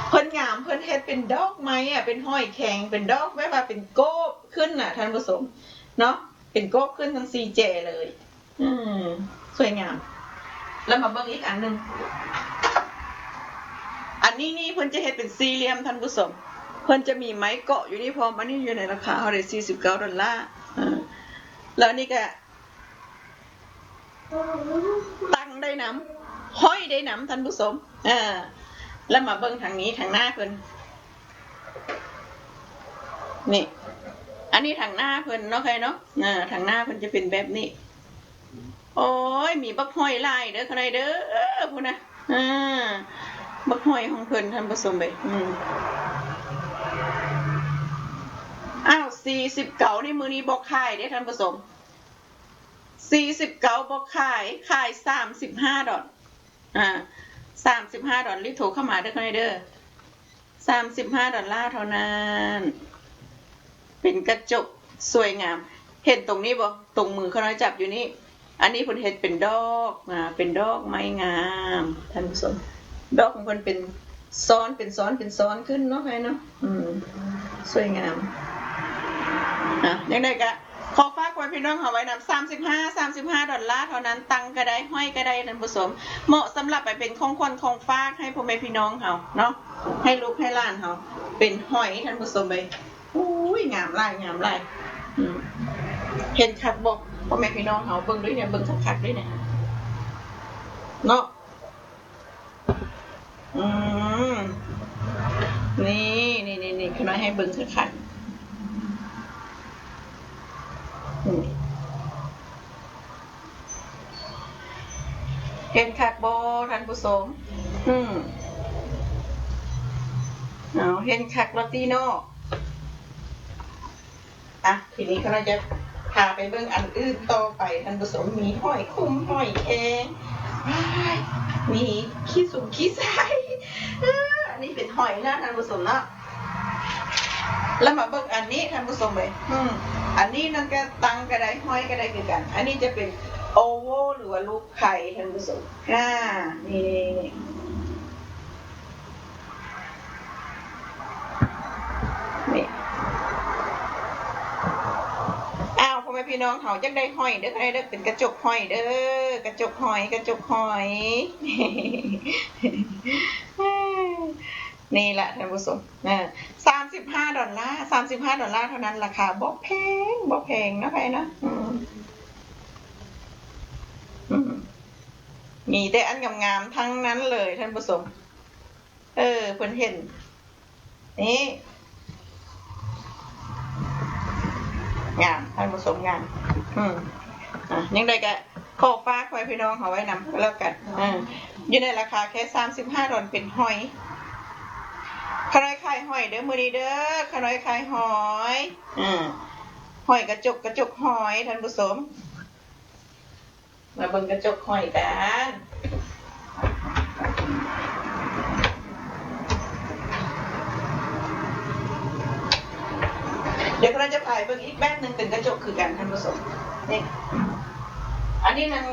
เพิ่นงามเพิ่นเฮ็ดเป็นดอกไม้เป็นห้อยแข็งเป็นดอกแบบว่าเป็นโก๊บขึ้นน่ะท่านผู้ชมเนาะเป็นโก๊บขึ้นทั้ง4เจเลยสวยงามแล้วมาเบิ่งอีกอันนึงอันนี้นี่เพิ่นจะเฮ็ดเป็นสี่เหลี่ยมท่านผู้ชมเพิ่นจะมีไม้เกาะอยู่นี่พร้อมอันนี้อยู่ในราคาเท่าไหร่49 ดอลลาร์แล้วนี่ก็ตั้งได้น้ำห้อยได้น้ำท่านผู้ชมแล้วมาเบิ่งทางนี้ทางหน้าเพิ่นนี่อันนี้ทางหน้าเพิ่นเนาะใครเนาะทางหน้าเพิ่นจะเป็นแบบนี้โอ้ยมีบักห้อยลายเด้อใครเด้อพุ่นน่ะบักห้อยของเพิ่นท่านผู้ชมเอ้ย49นี่มื้อนี้บ่ขายเด้ท่านผู้ชม49บ่ขาย35 ดอล35 ดอลรีบโทรเข้ามาเด้อเด้อ35 ดอลลาร์เท่านั้นเป็นกระจกสวยงามเห็นตรงนี้บ่ตรงมือเขาน้อยจับอยู่นี่อันนี้เพิ่นเฮ็ดเป็นดอกเป็นดอกไม้งามท่านผู้ชมดอกของเพิ่นเป็นซ้อนขึ้นเนาะใครเนาะสวยงามยังไงก็ขอฝากไว้พี่น้องเอาไว้นำ35 ดอลลาร์เท่านั้นตังก็ได้ห้อยก็ได้ท่านผู้ชมเหมาะสำหรับไปเป็นของขวัญของฝากให้พ่อแม่พี่น้องเฮาเนาะให้ลูกให้หลานเฮาเป็นห้อยท่านผู้ชมไปงามหลายเห็นคักบ่พ่อแม่พี่น้องเฮาเบิ่งด้วยเนี่ยเบิ่งคักๆด้วยเนี่ยเนาะนี่คือน้อยให้เบิ่งคักๆเห็นคักบ่ท่านผู้ชมเห็นคักลอตตี้เนาะ อ่ะทีนี้เราจะพาไปเบิ่งอันอื่นต่อไปท่านผู้ชมมีหอยคุ้มหอยแครงมีขี้สุ่มขี้ใสอันนี้เป็นหอยนะท่านผู้ชมเนาะแล้วมาเบิ่งอันนี้ท่านผู้ชมเลยอันนี้นั่นก็ตังก็ได้หอยก็ได้คือกัน อันนี้จะเป็นโอโวหรือว่าลูกไข่ท่านผู้ชมนี่พ่อแม่พี่น้องเขาจักได้หอยเด้อเด้อเป็นกระจกหอยเด้อกระจกหอยนี่แหละท่านผู้ชม$35เท่านั้นราคาบ่แพงนะใครนะมีแต่อันงามๆทั้งนั้นเลยท่านผู้ชมเพิ่นเห็นนี่งามท่านผู้ชมงามยังได้ก็ขอฝากไว้พี่น้องเขาไว้นำก็แล้วกันอยู่ในราคาแค่$35เป็นหอยขน้อยขายหอยเด้อมื้อนี้เด้อขน้อยขายหอยหอยกระจกหอยท่านผู้ชมมาเบิ่งกระจกหอยกันเดี๋ยวเราจะถ่ายเบิ่งอีกแบบนึงเป็นกระจกคือกันท่านผู้ชมนี่อันนี้มัน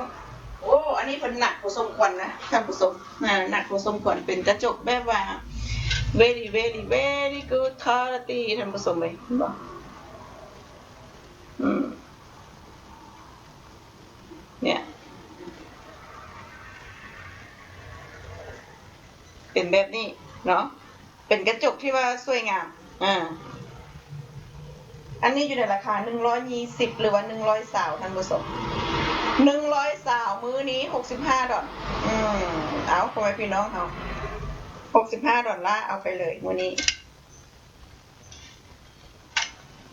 อันนี้เป็นหนักผสมควันนะท่านผู้ชมหนักผสมควันเป็นกระจกแบบว่า very good quality ท่านผู้ชมเลยบอกเนี่ยเป็นแบบนี้เนาะเป็นกระจกที่ว่าสวยงามอันนี้อยู่ในราคา120หรือว่า120ท่านผู้ชม120มื้อนี้$65เอาพ่อแม่พี่น้องเอา$65เอาไปเลยมื้อนี้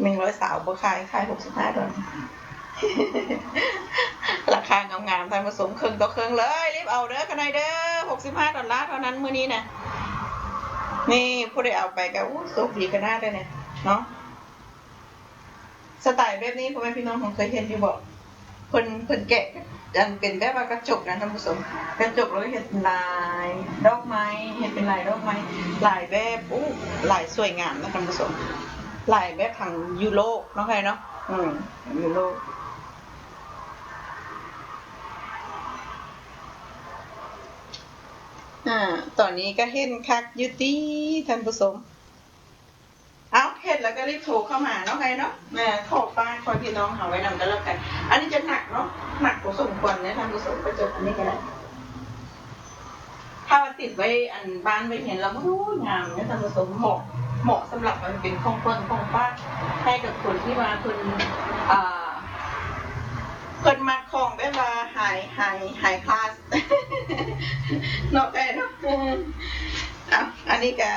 120บ่ขาย$65ราคางามๆท่านผู้ชมครึ่งต่อครึ่งเลยรีบเอาเด้อกันหน่อยเด้อ$65เท่านั้นมื้อนี้นะนี่ผู้ใดเอาไปก็โชคดีกันหน้าได้เนี่ยเนาะสไตล์แบบนี้พ่อแม่พี่น้องคงเคยเห็นอยู่บ่เพิ่นแกะอันเป็นแบบว่ากระจกนะท่านผู้ชมกระจกแล้วเห็นลายดอกไม้เห็นเป็นลายดอกไม้ลายแบบลายสวยงามนะท่านผู้ชมลายแบบทางยุโรปเนาะใครเนาะยุโรปตอนนี้ก็เห็นคักอยู่ติท่านผู้ชมเอาเห็นแล้วก็รีบโทรเข้ามาเนาะใครเนาะขอป้าคอยพี่น้องเอาไว้นำกันแล้วกันอันนี้จะหนักเนาะหนักพอสมควรนะท่านผู้ชมกระจกอันนี้ก็ได้ถ้าว่าติดไว้อันบ้านไว้เห็นแล้วงามนะท่านผู้ชมเหมาะสำหรับมันเป็นของคนของป้าให้กับคนที่มาคนมาของแบบว่าหายคลาสเนาะใครเนาะอันนี้ก็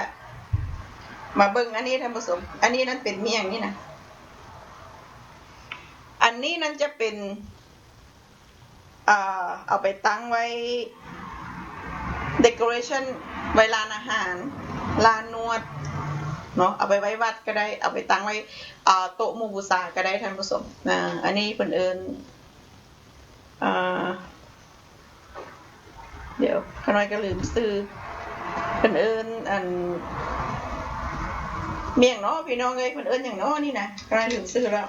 มาเบิ่งอันนี้ท่านผู้ชมอันนี้นั่นเป็นเมี่ยงนี่นะอันนี้นั่นจะเป็นเอาไปตั้งไว้ decoration ไว้ร้านอาหารร้านนวดเนาะเอาไปไว้วัดก็ได้เอาไปตั้งไว้โต๊ะหมู่บูชาก็ได้ท่านผู้ชมอันนี้เพิ่นเอิ้นเดี๋ยวข้าน้อยก็ลืมซื้อเพิ่นเอิ้นอันเมี่ยงเนาะพี่น้องเพิ่นเอิ้นอย่างเนาะนี่นะข้าน้อยลืมซื้อแล้ว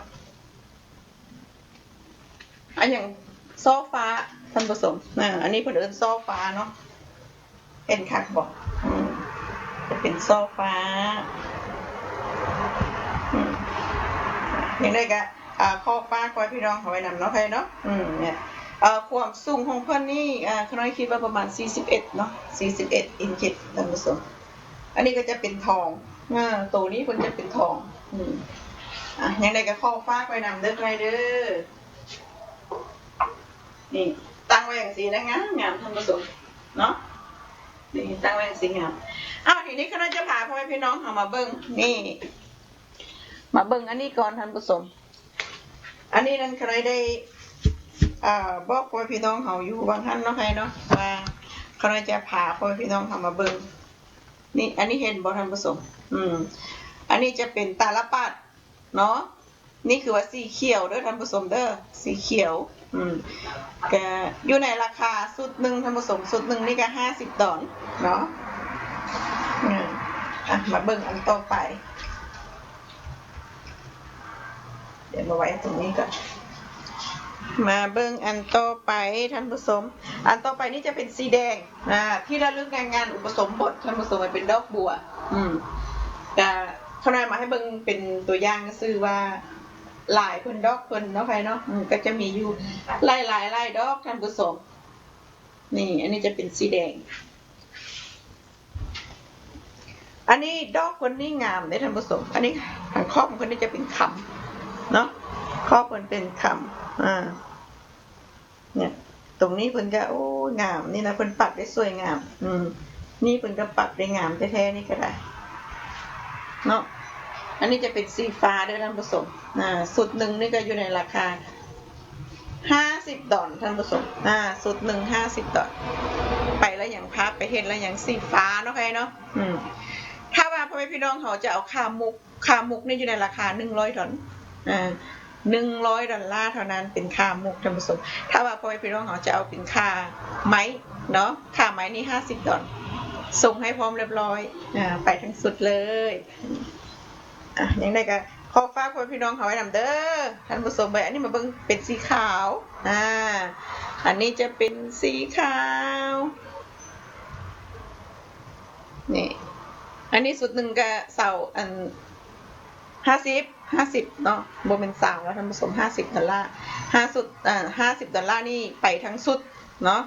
อันอย่างโซฟาท่านผู้ชมอันนี้เพิ่นเอิ้นโซฟาเนาะเห็นคักบ่จะเป็นโซฟาอย่างไรก็ข้อฟ้าคอยพี่น้องเขาไว้นำเนาะใครเนาะเนี่ยความสูงของเพิ่นนี่ข้าน้อยคิดว่าประมาณ41เนาะ41 อินชิท่านผู้ชมอันนี้ก็จะเป็นทองตัวนี้เพิ่นจะเป็นทองอย่างไรก็ข้อฟ้าไว้นำเด้อใครเด้อนี่ตั้งไว้อย่างสีนะงามท่านผู้ชมเนาะนี่ตั้งไว้อย่างสีงามทีนี้ข้าน้อยจะพาพ่อแม่พี่น้องเขามาเบิ่งนี่มาเบิ่งอันนี้ก่อนท่านผู้ชมอันนี้นั่นใครได้บอกพ่อพี่น้องเขาอยู่บางท่านเนาะใครเนาะว่าเขาจะพาพ่อพี่น้องเขามาเบิ่งนี่อันนี้เห็นบ่ท่านผู้ชมอันนี้จะเป็นตาลปัดเนาะ นี่คือว่าสีเขียวเด้อท่านผู้ชมเด้อสีเขียวก็อยู่ในราคาสุดหนึ่งท่านผู้ชมสุดหนึ่งนี่ก็$50เนาะมาเบิ่งอันต่อไปเดี๋ยวมาไว้ตรงนี้ก่อนมาเบิ่งอันต่อไปท่านผู้ชมอันต่อไปนี่จะเป็นสีแดงที่ระลึกงานอุปสมบทท่านผู้ชมมันเป็นดอกบัวแต่เขานายมาให้เบิ่งเป็นตัวอย่างก็คือว่าหลายคนดอกคนเนาะใครเนาะก็จะมีอยู่หลายดอกท่านผู้ชมนี่อันนี้จะเป็นสีแดงอันนี้ดอกคนนี้งามเลยท่านผู้ชมอันนี้ทางครอบคนนี้จะเป็นคำเนาะครอบคนเป็นคำเนี่ยตรงนี้เพิ่นก็โอ้งามนี่นะเพิ่นปักได้สวยงามนี่เพิ่นก็ปักได้งามแท้ๆนี่ก็ได้เนาะอันนี้จะเป็นสีฟ้าด้วยท่านผู้ชมสุดหนึ่งนี่ก็อยู่ในราคา$50ท่านผู้ชมสุดหนึ่ง$50ไปแล้วอย่างพับไปเห็นแล้วอย่างสีฟ้าเนาะใครเนาะถ้าว่าพ่อแม่พี่น้องเขาจะเอาขามุกนี่อยู่ในราคา$100$100เท่านั้นเป็นค่ามุกท่านผู้ชมถ้าว่าพ่อแม่พี่น้องเขาจะเอาเป็นค่าไม้เนาะค่าไม้นี่$50ส่งให้พร้อมเรียบร้อยไปทั้งสุดเลยยังไงก็ขอฝากพ่อพี่น้องเขาไว้นำเด้อท่านผู้ชมไปอันนี้มาเบิ่งเป็นสีขาวอันนี้จะเป็นสีขาวนี่อันนี้สุดหนึ่งก็เสาอัน50เนาะโบเป็นสาวแล้วท่านผู้ชม$50นี่ไปทั้งสุดเนาะ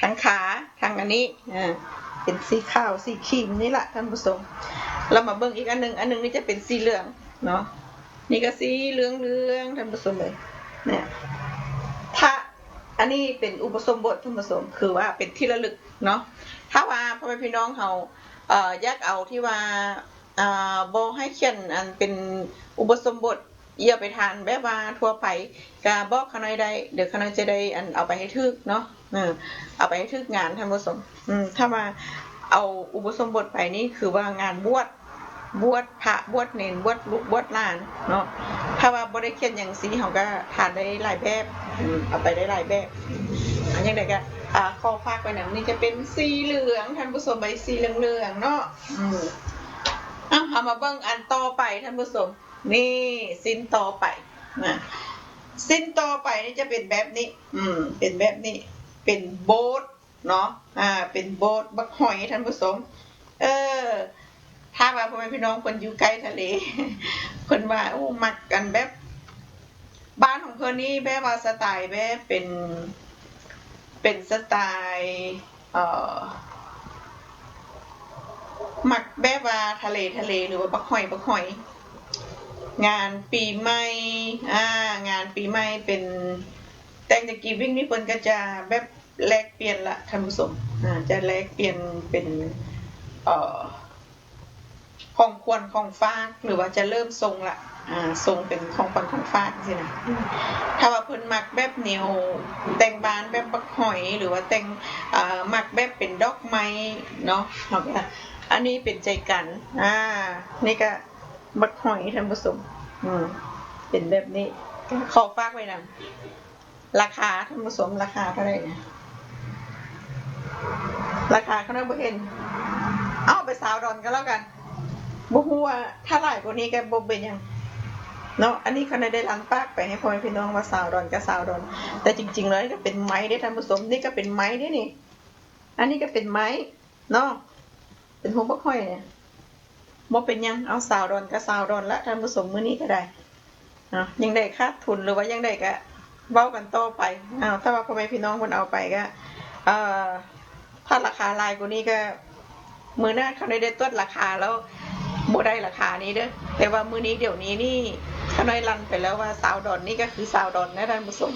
ทั้งขาทั้งอันนี้เป็นสีขาวสีครีมนี่แหละท่านผู้ชมเรามาเบิ่งอีกอันหนึ่งนี่จะเป็นสีเหลืองเนาะนี่ก็สีเหลืองท่านผู้ชมเลยเนี่ยถ้าอันนี้เป็นอุปสมบทท่านผู้ชมคือว่าเป็นที่ระลึกเนาะถ้าว่าพ่อแม่พี่น้องเขาอยากเอาที่ว่าบ่ให้เขียนอันเป็นอุปสมบทเยี่ยไปทานแบบว่าทั่วไปก็บอกเขาหน่อยได้เดี๋ยวเขาหน่อยจะได้อันเอาไปให้ทึกเนาะเอาไปให้ทึกงานท่านผู้ชมถ้าว่าเอาอุปสมบทไปนี่คือว่างานบวชพระบวชเนรบวชลูกบวชหลานเนาะถ้าว่าบ่ได้เขียนอย่างสีเขาก็ทานได้หลายแบบเอาไปได้หลายแบบอันอย่างใดก็ขอฝากไว้หนังนี่จะเป็นสีเหลืองท่านผู้ชมใบสีเหลืองเนาะเอามาเบิ่งอันต่อไปท่านผู้ชมนี่สิ้นต่อไปสิ้นต่อไปนี่จะเป็นแบบนี้เป็นแบบนี้เป็นโบ๊ทเนาะเป็นโบ๊ทบักหอยท่านผู้ชมถ้าว่าพ่อแม่พี่น้องคนอยู่ใกล้ทะเลคนว่าโอ้มักกันแบบบ้านของเพิ่นนี่แบบว่าสไตล์แบบเป็นสไตล์มักแบบว่าทะเลหรือว่าบักหอยงานปีใหม่งานปีใหม่เป็นแต่งตะกี้วิ่งนี่เพิ่นก็จะแบบแลกเปลี่ยนละท่านผู้ชมจะแลกเปลี่ยนเป็นของควรของฝากหรือว่าจะเริ่มทรงละทรงเป็นของควรของฝากสินะถ้าว่าเพิ่นมักแบบแนวแต่งบ้านแบบบักหอยหรือว่าแต่งมักแบบเป็นดอกไม้เนาะอันนี้เป็นใจกันนี่ก็บักหอยท่านผู้ชมเป็นแบบนี้ขอฝากไว้นะราคาท่านผู้ชมราคาเท่าไหร่เนี่ยราคาเขาไม่เห็นเอาไป$20ก็แล้วกันบ่ฮู้ว่าถ้าหลายกว่านี้ก็บ่เป็นหยังเนาะอันนี้เขาได้รันปากไปให้พ่อแม่พี่น้องว่า$20ก็$20แต่จริงๆแล้วนี่ก็เป็นไม้เด้ท่านผู้ชมนี่ก็เป็นไม้เด้นี่อันนี้ก็เป็นไม้เนาะเป็นหัวบักหอยเนี่ยบ่เป็นหยังเอา$20ก็$20ละท่านผู้ชมมื้อนี้ก็ได้ยังได้ค่าทุนหรือว่ายังได้ก็เว้ากันต่อไปถ้าว่าพ่อแม่พี่น้องเพิ่นเอาไปก็ถ้าราคาหลายกว่านี้ก็มื้อหน้าเขาได้ตรวจราคาแล้วบ่ได้ราคานี้เด้อแต่ว่ามื้อนี้เดี๋ยวนี้นี่เขาได้รันไปแล้วว่า$20นี่ก็คือ$20นะท่านผู้ชม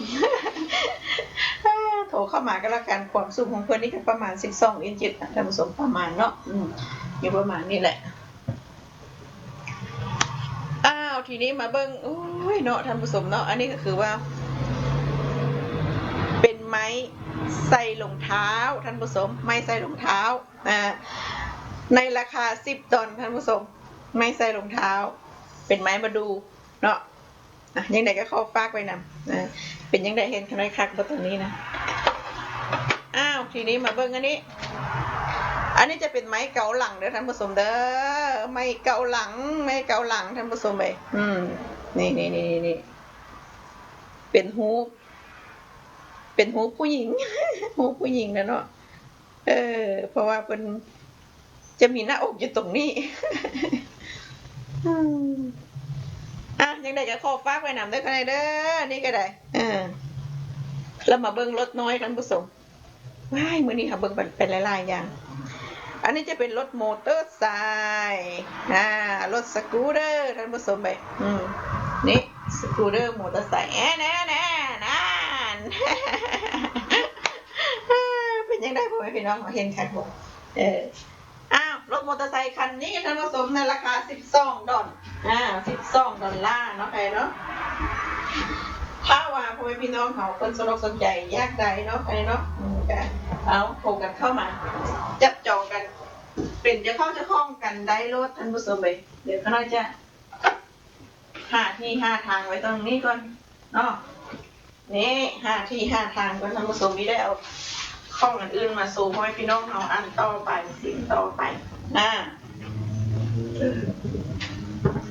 โทรเข้ามาก็แล้วกันความสูงของเพิ่นนี่ก็ประมาณ12อินช์ท่านผู้ชมประมาณเนาะอยู่ประมาณนี้แหละทีนี้มาเบิ่งโอ้ยเนาะท่านผู้ชมเนาะอันนี้ก็คือว่าเป็นไม้ใส่รองเท้าท่านผู้ชมไม้ใส่รองเท้าในราคา$10ท่านผู้ชมไม้ใส่รองเท้าเป็นไม้มาดู เนาะยังไงก็เข้าฝากไว้นำเป็นยังไงเห็นขนาดคักบ่ตรงนี้นะอ้าวทีนี้มาเบิ่งอันนี้จะเป็นไม้เกาหลังเด้อท่านผู้ชมเด้อไม้เกาหลังท่านผู้ชมเอ้ยนี่เป็นหูผู้หญิง หูผู้หญิงนะเนาะเพราะว่าเป็นจะมีหน้าอกอยู่ตรงนี้ ยังได้จะขอฝากไว้นำได้ก็ได้เด้อนี่ก็ได้แล้วมาเบิ่งรถน้อยท่านผู้ชมว้ายมื้อนี้ค่ะเบิ่งเป็นหลายๆอย่างอันนี้จะเป็นรถมอเตอร์ไซค์รถสกูตเตอร์ท่านผู้ชมไปนี่สกูตเตอร์มอเตอร์ไซค์นั่นเป็นยังไงพ่อแม่พี่น้องเห็นคันบ่รถมอเตอร์ไซค์คันนี้ท่านผู้ชมในราคา$12เนาะใครเนาะถ้าว่าพ่อแม่พี่น้องเขาเป็นสนใจยากใดเนาะใครเนาะเอาโทรกันเข้ามาจับจองกันเป็นจะเข้าจะคล้องกันได้รถท่านผู้ชมไปเดี๋ยวก็น่าจะ5 ทางไว้ตรงนี้ก่อนเนาะนี่5 ทางก่อนท่านผู้ชมนี่ได้เอาข้องอื่นมาสู่พ่อแม่พี่น้องเขาอันต่อไปสิ่งต่อไป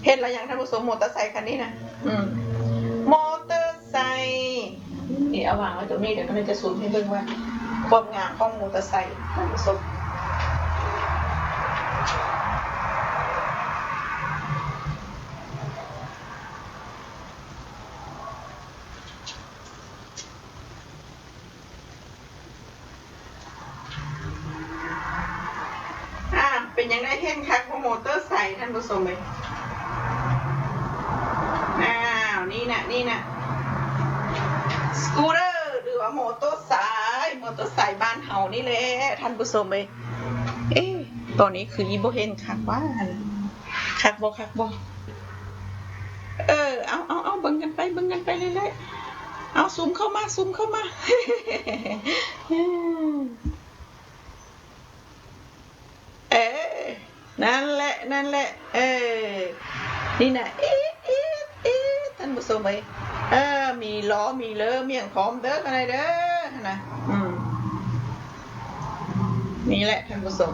เห็นแล้วยังท่านผู้ชมมอเตอร์ไซค์คันนี้นะมอเตอร์ไซค์นี่เอาวางไว้ตรงนี้เดี๋ยวก็จะซูมให้เบิ่งว่าความงามของมอเตอร์ไซค์ท่านผู้ชมเป็นยังไงเห็นคักของมอเตอร์ไซค์ท่านผู้ชมเลยนี่นะสกูตเตอร์หรือว่ามอเตอร์ไซค์บ้านเฮานี่แหละท่านผู้ชมเลยตอนนี้คืออีโบเห็นคักว่าคักบ่เอาเบิ่งกันไปเรื่อยๆเอาซูมเข้ามานั่นแหละนี่นะท่านผู้ชมไปมีล้อมีเลอเมียงพร้อมเด้อกันเลยเด้อนะนี่แหละท่านผู้ชม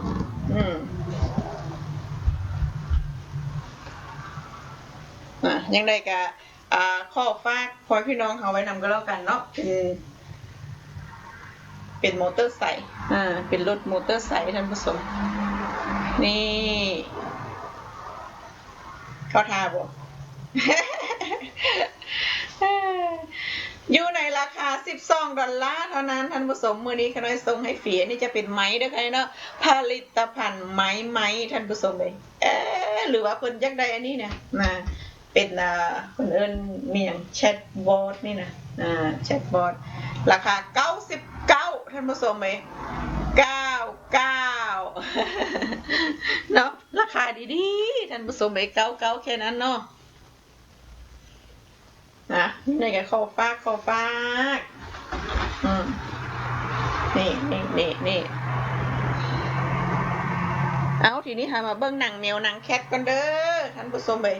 ยังได้กะข้อฝากพอพี่น้องเขาไว้นำก็แล้วกันเนาะเป็นมอเตอร์ไซค์เป็นรถมอเตอร์ไซค์ท่านผู้ชมนี่เข้าท่าบ่ อยู่ในราคา$12เท่านั้นท่านผู้ชมมื้อนี้ขน้อยส่งให้ฟรีนี่จะเป็นไม้เด้อค่ะเนาะผลิตภัณฑ์ไม้ท่านผู้ชมเลยหรือว่าเพิ่นจักได้อันนี้เนี่ยเป็นเพิ่นเอิ้นมีหยังแชทบอทนี่นะแชทบอทราคา99ท่านผู้ชมเอ้ย99เนาะราคาดีๆท่านผู้ชมเอ้ย99แค่นั้นเนาะนี่ก็ขอฝากนี่เอาทีนี้หามาเบิ่งหนังแมวหนังแคทก่อนเด้อท่านผู้ชมเอ้ย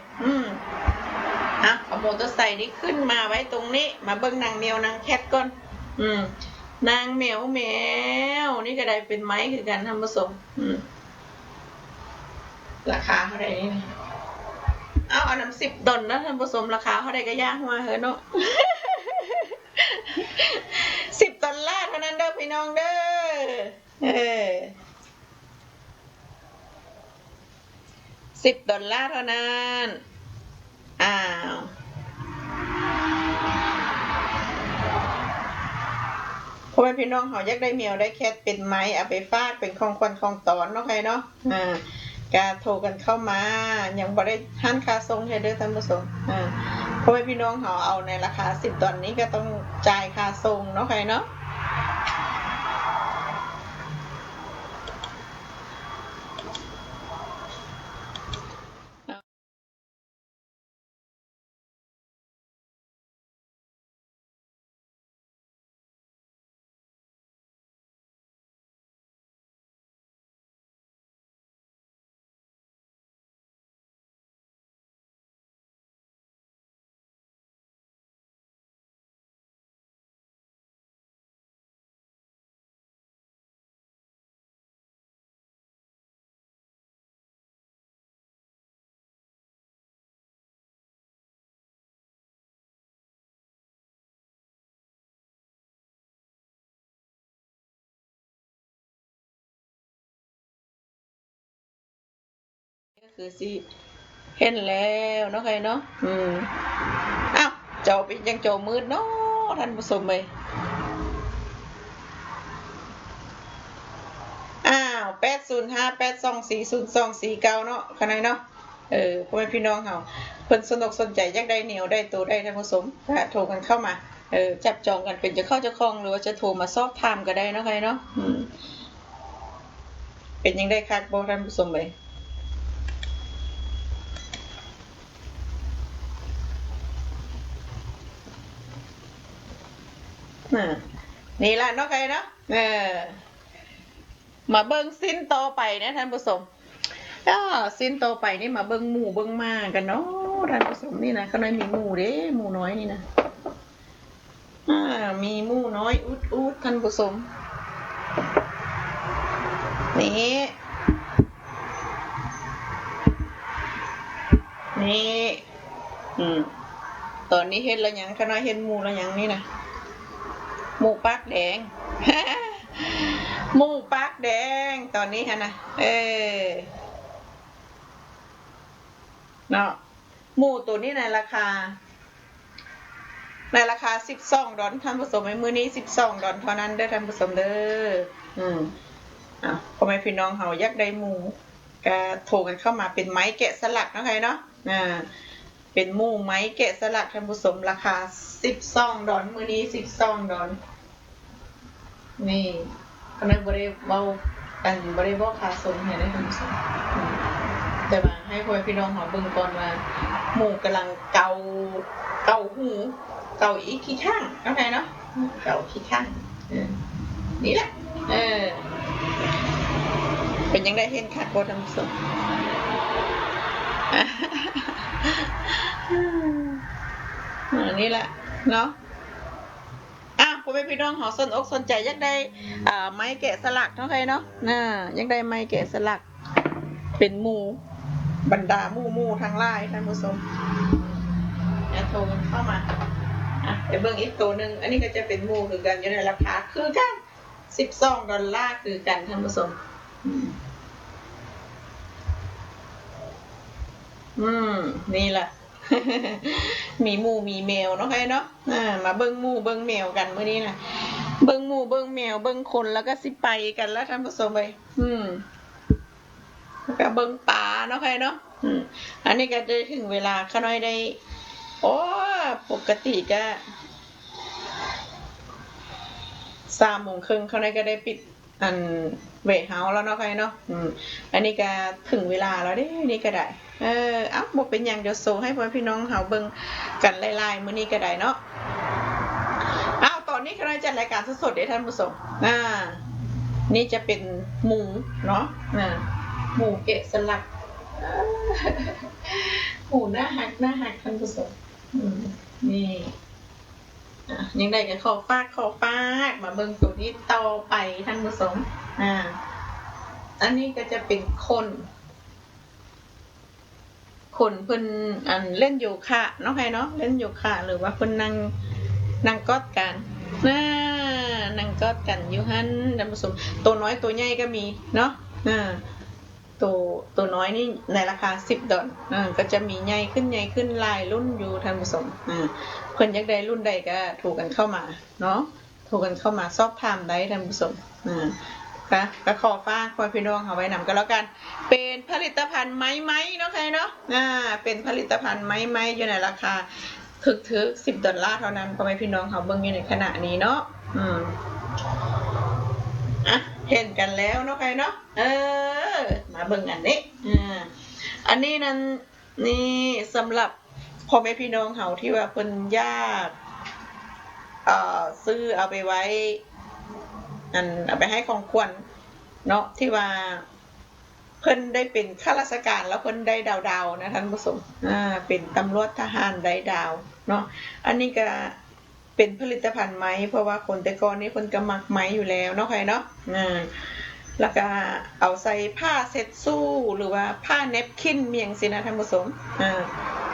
เอามอเตอร์ไซค์นี้ขึ้นมาไว้ตรงนี้มาเบิ่งหนังแมวหนังแคทก่อนนางแมวนี่ก็ได้เป็นไม้คือกันท่านผู้ชมราคาเท่าไหร่นี่เอาน้ำ$10นะท่านผู้ชมราคาเท่าไหร่ก็ยากมาเฮ้เนาะ$10เท่านั้นเด้อพี่น้องเด้อ$10เท่านั้นพ่อแม่พี่น้องเขาอยากได้แมวได้แคทเป็นไม้เอาไปฟาดเป็นของควันของตอนเนาะใครเนาะกาโทรกันเข้ามายังบ่ได้หันค่าส่งให้เด้อท่านผู้ชมเพราะว่าพี่น้องเขาเอาในราคา$10นี้ก็ต้องจ่ายค่าส่งเนาะใครเนาะ คือสิเห็นแล้วเนาะใครเนาะอ้าวเจ้าเป็นยังโจมืดเนาะท่านผู้ชมเลยอ้าว805824024เก้าเนาะขนาดเนาะพ่อแม่พี่น้องเฮาเพิ่นสนุกสนใจอยากได้เหนียวได้ตัวได้ท่านผู้ชมก็โทรกันเข้ามาจับจองกันเป็นจะเข้าเจ้าของหรือว่าจะโทรมาสอบถามก็ได้เนาะใครเนาะเป็นยังได้คักบ่ท่านผู้ชมเลยนี่ล่ะเนาะใครเนาะมาเบิ่งสิ้นต่อไปนะท่านผู้ชมสิ้นต่อไปนี่มาเบิ่งหมู่เบิ่งม้ากันเนาะท่านผู้ชมนี่นะเขาน้อยมีหมู่เด้หมู่น้อยนี่นะมีหมู่น้อยอุดท่านผู้ชมนี่ตอนนี้เห็นแล้วยังเขาน้อยเห็นหมู่แล้วยังนี่นะหมู่ปากแดงหมู่ปากแดงตอนนี้ฮะนะเนาะหมู่ตัวนี้ในราคา12 ดอลท่านผู้ชมในมื้อนี้12 ดอลเท่านั้นเด้อท่านผู้ชมเด้อพ่อแม่พี่น้องเฮาอยากได้หมู่ก็โทรกันเข้ามาเป็นไม้แกะสลักเนาะใครเนาะเป็นหมู่ไม้แกะสลักท่านผู้ชมราคา12 ดอลมื้อนี้12 ดอลนี่คณะบ่ได้เว้ากันบ่ได้บอกค่าส่งให้ได้ท่านผู้ชมแต่ว่าให้พ่อแม่พี่น้องเฮาเบิ่งก่อนว่าหมู่กำลังเกาหูเกาอีกขี้ข้างเข้าใจเนาะเกาขี้ข้างนี่แหละเป็นยังได้เห็นคักบ่ท่านผู้ชมนี่แหละเนาะพ่อแม่พี่น้องเฮาสนอกสนใจอยากได้ไม้แกะสลักเนาะใครเนาะอยากได้ไม้แกะสลักเป็นหมู่บรรดาหมู่ทั้งหลายท่านผู้ชมโทรกันเข้ามาเดี๋ยวเบิ่งอีกตัวนึงอันนี้ก็จะเป็นหมู่คือกันอยู่ในราคาคือกัน12 ดอลลาร์คือกันท่านผู้ชมนี่แหละ มีหมู่มีแมวเนาะใครเนาะมาเบิ่งหมู่เบิ่งแมวกันมื้อนี้นะเบิ่งหมู่เบิ่งแมวเบิ่งคนแล้วก็สิไปกันแล้วท่านผู้ชมไปแล้วก็เบิ่งปลาเนาะใครเนาะอันนี้ก็ได้ถึงเวลาข้าน้อยได้ปกติก็3:30ข้าน้อยก็ได้ปิดเวทเฮาส์แล้วเนาะใครเนาะอันนี้ก็ถึงเวลาแล้วเด้นี่ก็ได้บ่เป็นหยังเดี๋ยวโซให้พ่อพี่น้องเฮาเบิ่งกันหลายๆมื้อนี้ก็ได้เนาะตอนนี้ข้าน้อยจัดรายการสดๆเด้ท่านผู้ชมนี่จะเป็นหมูเนาะหมูแกะสลักหมูหน้าหักท่านผู้ชมนี่ยังได้กันขอฝากมาเบิ่งตัวนี้ต่อไปท่านผู้ชมอันนี้ก็จะเป็นคนเพิ่นเล่นโยคะเนาะใครเนาะเล่นโยคะหรือว่าเพิ่นนั่งกอดกันนั่งกอดกันอยู่หั่นท่านผู้ชมตัวน้อยตัวใหญ่ก็มีเนาะตัวน้อยนี่ในราคา10 ดอลก็จะมีใหญ่ขึ้นหลายรุ่นอยู่ท่านผู้ชมเพิ่นอยากได้รุ่นใดก็โทรกันเข้ามาเนาะโทรกันเข้ามาสอบถามได้ท่านผู้ชมก็ขอฝากพ่อพี่น้องเอาไว้นำกันแล้วกันเป็นผลิตภัณฑ์ไม้เนาะใครเนาะเป็นผลิตภัณฑ์ไม้อยู่ในราคาถึก10 ดอลลาร์เท่านั้นพ่อแม่พี่น้องเขาเบิ่งอยู่ในขณะนี้เนาะเห็นกันแล้วเนาะใครเนาะมาเบิ่งอันนี้อันนี้นั้นนี่สำหรับพ่อแม่พี่น้องเขาที่ว่าเพิ่นยากซื้อเอาไปไว้เอาไปให้ของขวัญเนาะที่ว่าเพิ่นได้เป็นข้าราชการแล้วเพิ่นได้ดาวนะท่านผู้ชมเป็นตำรวจทหารได้ดาวเนาะอันนี้ก็เป็นผลิตภัณฑ์ไหมเพราะว่าคนแต่ก่อนนี้เพิ่นก็มักไหมอยู่แล้วเนาะใครเนาะแล้วก็เอาใส่ผ้าเช็ดสู้หรือว่าผ้าเนปคินเมียงสินะท่านผู้ชม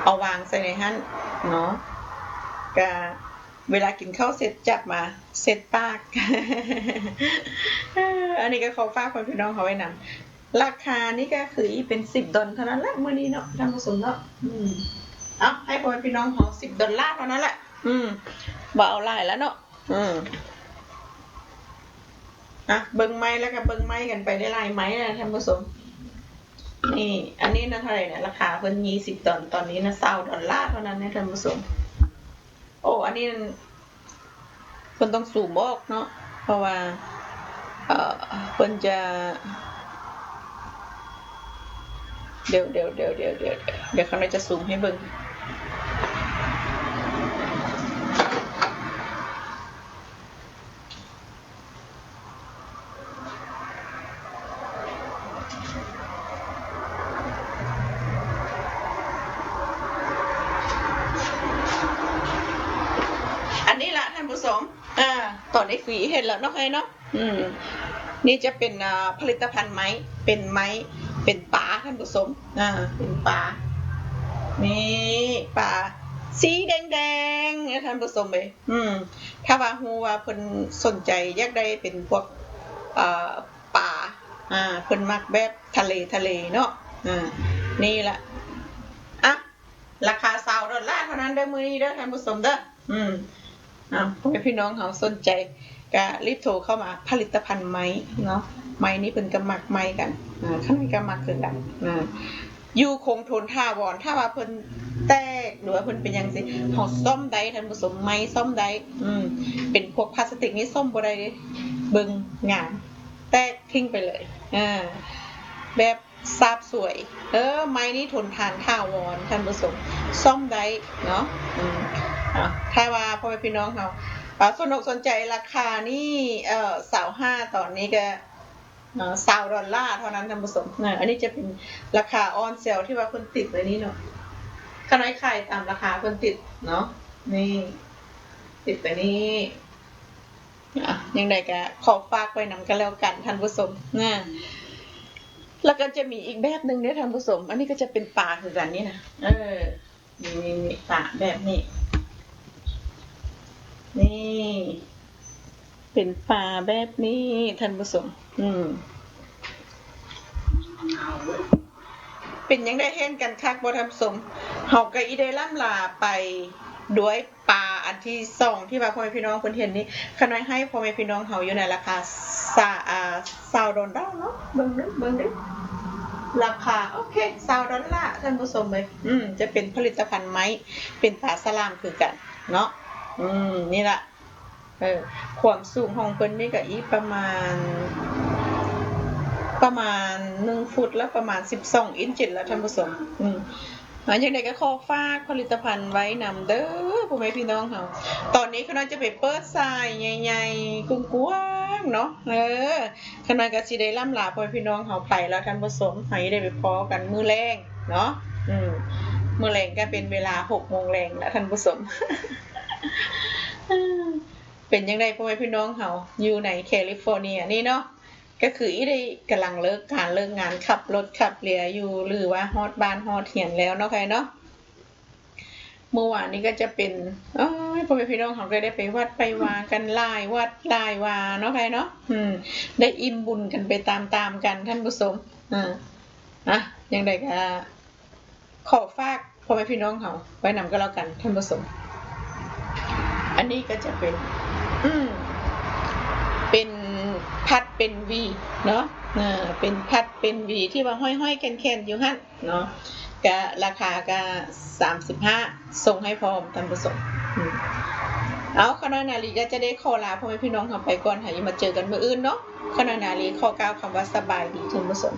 เอาวางใส่ในหั่นเนาะก็เวลากินข้าวเสร็จจับมาเสร็จปากอันนี้ก็ขอฝากพี่น้องเขาไว้นำ ราคานี่ก็คือเป็น$10เท่านั้นแหละมื้อนี้เนาะท่านผู้ชมเนาะเอาให้พ่อแม่พี่น้องของ$10เท่านั้นแหละบ่เอาหลายแล้วเนาะเบิ่งไม้แล้วก็เบิ่งไม้กันไปได้หลายไม้นะท่านผู้ชมนี่อันนี้นะเท่าไหร่เนี่ยราคาเพิ่น20ตอนนี้นะ$20เท่านั้นนะท่านผู้ชมโอ้อันนี้เพิ่นต้องสูบออกเนาะเพราะว่าเพิ่นจะเดี๋ยวเขาจะซูมให้เบิ่งอันนี้ละท่านผู้ชมตอนนี้คือเห็นแล้วเนาะใครเนาะนี่จะเป็นผลิตภัณฑ์ไม้เป็นปลาท่านผู้ชมเป็นปลานี่ปลาสีแดงๆเนี่ยท่านผู้ชมเลยถ้าว่าฮู้ว่าเพิ่นสนใจอยากได้เป็นพวกปลาเพิ่นมักแบบทะเลเนาะนี่ล่ะราคา$20เท่านั้นเด้อมื้อนี้เด้อท่านผู้ชมเด้อพ่อแม่พี่น้องเฮาสนใจก็รีบโทรเข้ามาผลิตภัณฑ์ไม้เนาะไม้นี้เพิ่นก็มักไม้กันข้างในก็มักคือกันอยู่คงทนท่าวอนถ้าว่าเพิ่นแตกหรือว่าเพิ่นเป็นจังซี่เฮาซ่อมได้ท่านผู้ชมไม้ซ่อมได้เป็นพวกพลาสติกนี่ซ่อมบ่ได้เบิ่งงามแตกทิ้งไปเลยแบบซาบสวยไม้นี้ทนทานท่าวอนท่านผู้ชมซ่อมได้เนาะถ้าว่าพ่อแม่พี่น้องเฮาสนใจราคานี่25ตอนนี้ก็$20เท่านั้นท่านผู้ชมอันนี้จะเป็นราคาออนเซลที่ว่าเพิ่นติดไว้นี่เนาะขนาดขายตามราคาเพิ่นติดเนาะนี่ติดไปนี่ยังไงก็ขอฝากไว้นำกันแล้วกันท่านผู้ชมแล้วก็จะมีอีกแบบนึงเนี่ยท่านผู้ชมอันนี้ก็จะเป็นปลาคือกันนี่นะนี่ปลาแบบนี้นี่เป็นปลาแบบนี้ท่านผู้ชมเป็นยังได้เห็นกันคักบ่ท่านผู้ชมเฮาก็อีได้ล่ำลาไปด้วยปลาอันที่2ที่ว่าพ่อแม่พี่น้องเพิ่นเห็นนี่ขน้อยให้พ่อแม่พี่น้องเฮาอยู่ในราคา$20เนาะเบิ่งดิราคาโอเค$20ท่านผู้ชมเลยจะเป็นผลิตภัณฑ์ไม้เป็นปลาสลามคือกันเนาะนี่ล่ะความสูงของเพิ่นนี่ก็อีประมาณ1ฟุตแล้วประมาณ12อินช์แล้วท่านผู้ชมอย่างใดก็ขอฝากผลิตภัณฑ์ไว้นำเด้อพ่อแม่พี่น้องเฮาตอนนี้ขน้อยจะไปเปิดสายใหญ่ๆกว้างๆเนาะขน้อยก็สิได้ล่ำลาพ่อแม่พี่น้องเฮาไปแล้วท่านผู้ชมให้ได้ไปพอกันมื้อแลงเนาะมื้อแลงก็เป็นเวลา 6:00 นแล้วท่านผู้ชมเป็นยังไงพ่อแม่พี่น้องเฮาอยู่ในแคลิฟอร์เนียนี่เนาะก็คืออีได้กำลังเลิกงานขับรถขับเรืออยู่หรือว่าฮอดบ้านฮอดเหียนแล้วเนาะใครเนาะเมื่อวานนี้ก็จะเป็นพ่อแม่พี่น้องเฮาก็ได้ไปวัดไปวากันหลายวัดหลายวาเนาะใครเนาะได้อิ่มบุญกันไปตามๆกันท่านผู้ชมยังไงก็ขอฝากพ่อแม่พี่น้องเฮาไว้นำก็แล้วกันท่านผู้ชมอันนี้ก็จะเป็นพัดเป็นวีเนาะเป็นพัดเป็นวีที่ว่าห้อยๆแคนๆอยู่หั่นเนาะก็ราคาก็35ส่งให้พร้อมท่านผู้ชมเอาคณะนาลีก็จะได้ขอลาพ่อแม่พี่น้องเฮาไปก่อนค่ะอย่ามาเจอกันมื้ออื่นเนาะคณะนาลีขอกล่าวคำว่าสบายดีท่านผู้ชม